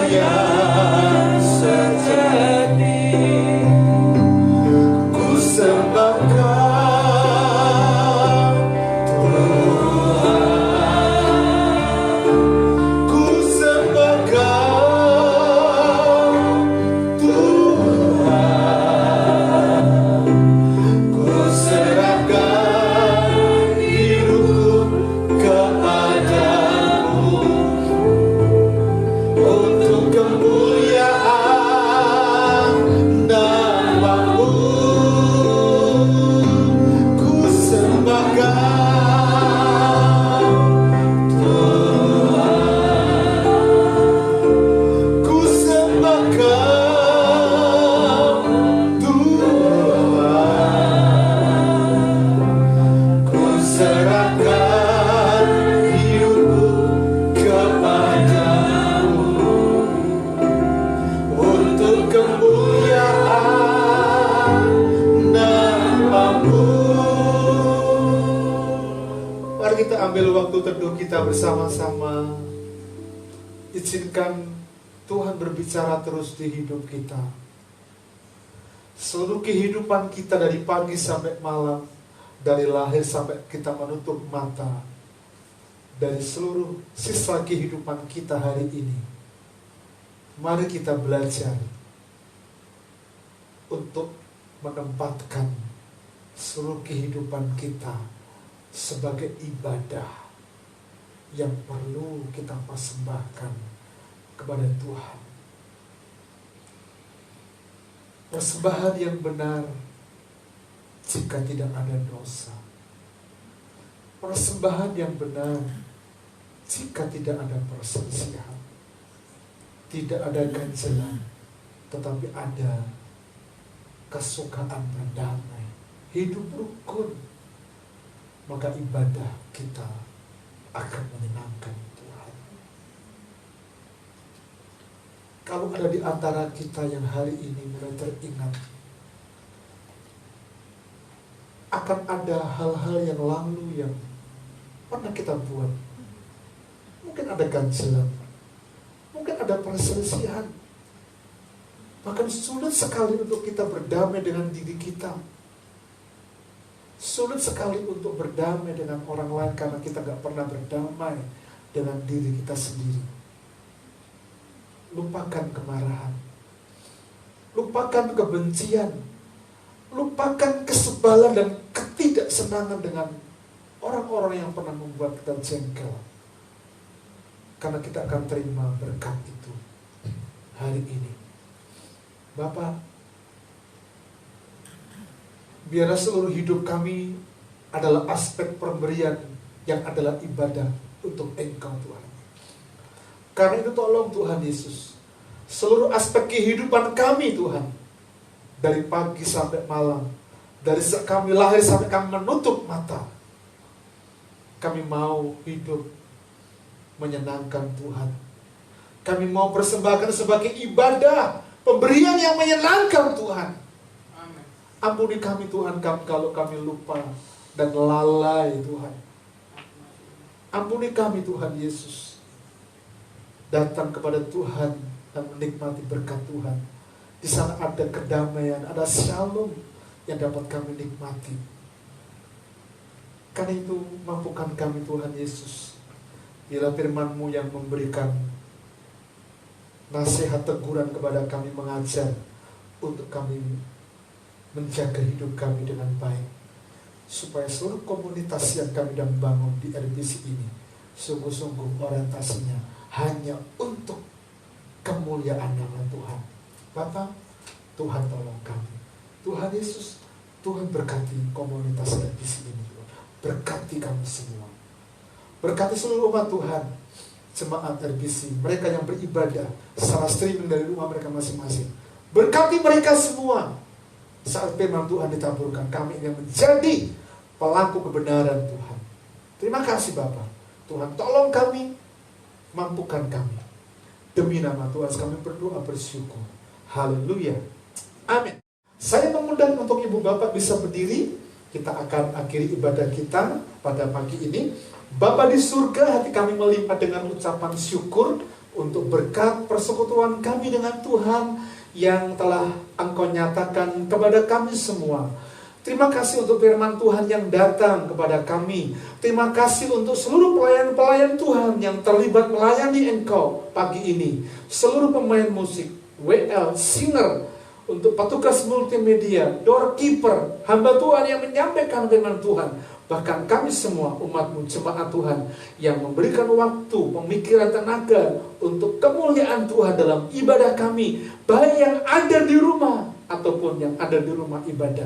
yang sejati. Ku sembah Kau Tuhan, ku sembah Kau Tuhan, ku serahkan hidupku kepadamu untuk kemuliaan nama-Mu. Ku sembah Kau Tuhan, ku sembah Kau Tuhan, ku serahkan hidupku kepadamu untuk kemuliaan nama-Mu. Mari kita ambil waktu teduh kita bersama-sama. Izinkan Tuhan berbicara terus di hidup kita. Seluruh kehidupan kita dari pagi sampai malam, dari lahir sampai kita menutup mata, dari seluruh sisa kehidupan kita hari ini, mari kita belajar untuk menempatkan seluruh kehidupan kita sebagai ibadah yang perlu kita persembahkan kepada Tuhan. Persembahan yang benar jika tidak ada dosa. Persembahan yang benar jika tidak ada perselisihan. Tidak ada ganjelan, tetapi ada kesukaan berdamai, hidup rukun. Maka ibadah kita akan menyenangkan Tuhan. Kalau ada di antara kita yang hari ini mulai teringat akan ada hal-hal yang lalu yang pernah kita buat, mungkin ada ganjelan, mungkin ada perselisihan, bahkan sulit sekali untuk kita berdamai dengan diri kita, sulit sekali untuk berdamai dengan orang lain karena kita gak pernah berdamai dengan diri kita sendiri. Lupakan kemarahan, lupakan kebencian, lupakan kesebalan dan ketidaksenangan dengan orang-orang yang pernah membuat kita jengkel. Karena kita akan terima berkat itu hari ini. Bapak, biarlah seluruh hidup kami adalah aspek pemberian yang adalah ibadah untuk Engkau Tuhan. Karena itu tolong Tuhan Yesus, seluruh aspek kehidupan kami Tuhan, dari pagi sampai malam, dari saat kami lahir sampai kami menutup mata, kami mau hidup menyenangkan Tuhan. Kami mau persembahkan sebagai ibadah, pemberian yang menyenangkan Tuhan. Ampuni kami Tuhan kalau kami lupa dan lalai Tuhan. Ampuni kami Tuhan Yesus. Datang kepada Tuhan dan menikmati berkat Tuhan. Di sana ada kedamaian, ada shalom yang dapat kami nikmati. Karena itu mampukan kami Tuhan Yesus. Bila firman-Mu yang memberikan nasihat teguran kepada kami, mengajar untuk kami menjaga hidup kami dengan baik, supaya seluruh komunitas yang kami sedang bangun di RBC ini sungguh-sungguh orientasinya hanya untuk kemuliaan nama Tuhan. Bapak, Tuhan tolong kami. Tuhan Yesus, Tuhan berkati komunitas RBC ini. Berkati kami semua. Berkati seluruh umat Tuhan, jemaat RBC, mereka yang beribadah secara streaming dari rumah mereka masing-masing. Berkati mereka semua. Saat firman Tuhan ditaburkan, kami ingin menjadi pelaku kebenaran Tuhan. Terima kasih Bapak. Tuhan tolong kami, mampukan kami. Demi nama Tuhan kami berdoa bersyukur. Haleluya. Amin. Saya mengundang untuk Ibu Bapak bisa berdiri. Kita akan akhiri ibadah kita pada pagi ini. Bapa di surga, hati kami melimpah dengan ucapan syukur untuk berkat persekutuan kami dengan Tuhan yang telah Engkau nyatakan kepada kami semua. Terima kasih untuk firman Tuhan yang datang kepada kami. Terima kasih untuk seluruh pelayan-pelayan Tuhan yang terlibat melayani Engkau pagi ini. Seluruh pemain musik, WL, singer, untuk petugas multimedia, doorkeeper, hamba Tuhan yang menyampaikan firman Tuhan. Bahkan kami semua umat-Mu, jemaat Tuhan yang memberikan waktu, pemikiran, tenaga untuk kemuliaan Tuhan dalam ibadah kami, baik yang ada di rumah ataupun yang ada di rumah ibadah.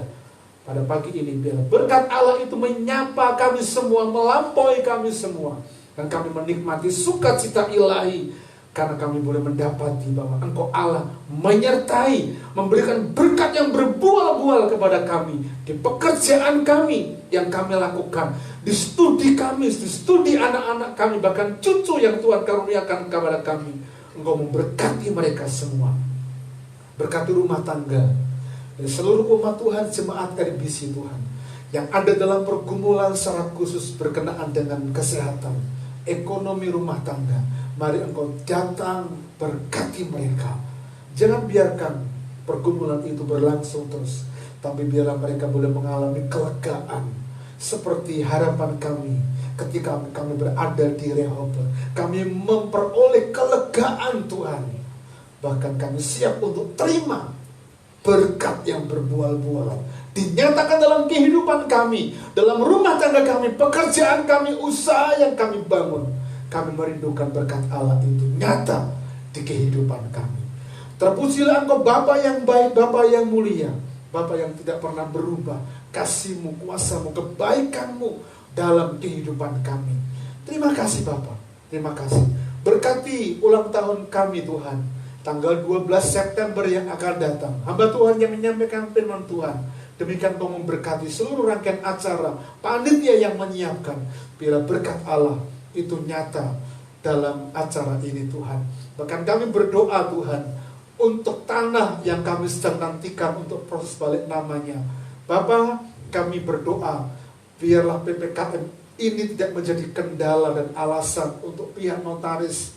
Pada pagi ini biar berkat Allah itu menyapa kami semua, melampaui kami semua, dan kami menikmati sukacita ilahi karena kami boleh mendapati bahwa Engkau Allah menyertai, memberikan berkat yang berbuah-buah kepada kami di pekerjaan kami yang kami lakukan, di studi kami, di studi anak-anak kami, bahkan cucu yang Tuhan karuniakan kepada kami. Engkau memberkati mereka semua. Berkati rumah tangga dan seluruh umat Tuhan, jemaat RBC Tuhan yang ada dalam pergumulan secara khusus berkenaan dengan kesehatan, ekonomi rumah tangga. Mari Engkau datang berkati mereka. Jangan biarkan pergumulan itu berlangsung terus, tapi biarlah mereka boleh mengalami kelegaan seperti harapan kami ketika kami berada di Rehoboth. Kami memperoleh kelegaan Tuhan. Bahkan kami siap untuk terima berkat yang berbuah-buah dinyatakan dalam kehidupan kami, dalam rumah tangga kami, pekerjaan kami, usaha yang kami bangun. Kami merindukan berkat Allah itu nyata di kehidupan kami. Terpujilah Engkau Bapa yang baik, Bapa yang mulia, Bapa yang tidak pernah berubah. Kasih-Mu, kuasa-Mu, kebaikan-Mu dalam kehidupan kami. Terima kasih Bapa, terima kasih. Berkati ulang tahun kami Tuhan, tanggal 12 September yang akan datang. Hamba Tuhan yang menyampaikan firman Tuhan, demikian Kau memberkati seluruh rangkaian acara, panitia yang menyiapkan. Bila berkat Allah itu nyata dalam acara ini Tuhan. Bahkan kami berdoa Tuhan untuk tanah yang kami sedang nantikan untuk proses balik namanya. Bapa, kami berdoa biarlah PPKM ini tidak menjadi kendala dan alasan untuk pihak notaris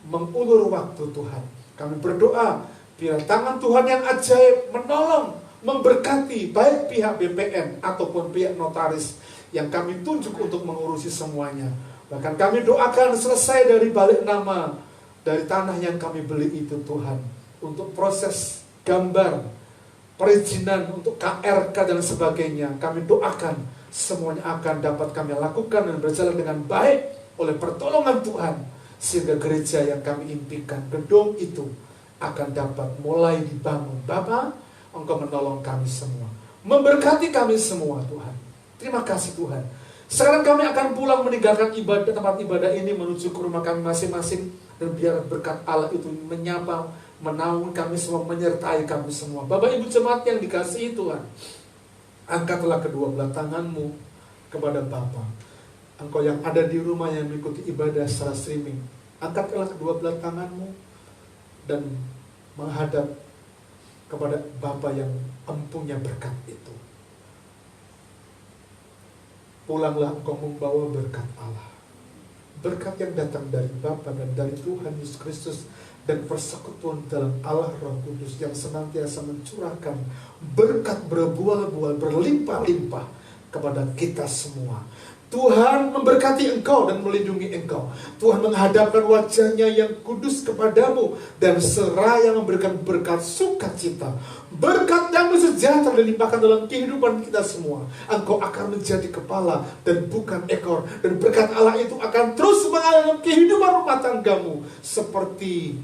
mengulur waktu Tuhan. Kami berdoa biar tangan Tuhan yang ajaib menolong, memberkati baik pihak BPN ataupun pihak notaris yang kami tunjuk untuk mengurusi semuanya. Bahkan kami doakan selesai dari balik nama dari tanah yang kami beli itu Tuhan, untuk proses gambar, perizinan untuk KRK dan sebagainya. Kami doakan semuanya akan dapat kami lakukan dan berjalan dengan baik oleh pertolongan Tuhan, sehingga gereja yang kami impikan, gedung itu akan dapat mulai dibangun. Bapa, Engkau menolong kami semua, memberkati kami semua Tuhan. Terima kasih Tuhan. Sekarang kami akan pulang meninggalkan ibadah, tempat ibadah ini menuju ke rumah kami masing-masing. Dan biar berkat Allah itu menyapa, menaungi kami semua, menyertai kami semua. Bapak Ibu jemaat yang dikasihi Tuhan, angkatlah kedua belah tanganmu kepada Bapa. Engkau yang ada di rumah yang mengikuti ibadah secara streaming, angkatlah kedua belah tanganmu dan menghadap kepada Bapa yang empunya berkat itu. Pulanglah engkau membawa berkat Allah, berkat yang datang dari Bapa dan dari Tuhan Yesus Kristus, dan persekutuan dalam Allah Roh Kudus yang senantiasa mencurahkan berkat berbuah-buah berlimpah-limpah kepada kita semua. Tuhan memberkati engkau dan melindungi engkau. Tuhan menghadapkan wajahnya yang kudus kepadamu dan seraya memberikan berkat sukacita, berkat damai sejahtera dilimpahkan dalam kehidupan kita semua. Engkau akan menjadi kepala dan bukan ekor, dan berkat Allah itu akan terus mengalir dalam kehidupan rumah tanggamu, seperti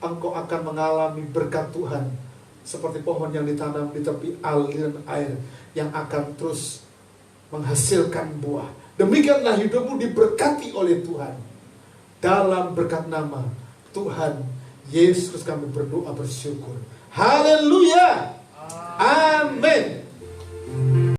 engkau akan mengalami berkat Tuhan, seperti pohon yang ditanam di tepi aliran air yang akan terus menghasilkan buah. Demikianlah hidupmu diberkati oleh Tuhan. Dalam berkat nama Tuhan Yesus kami berdoa bersyukur. Haleluya. Amin.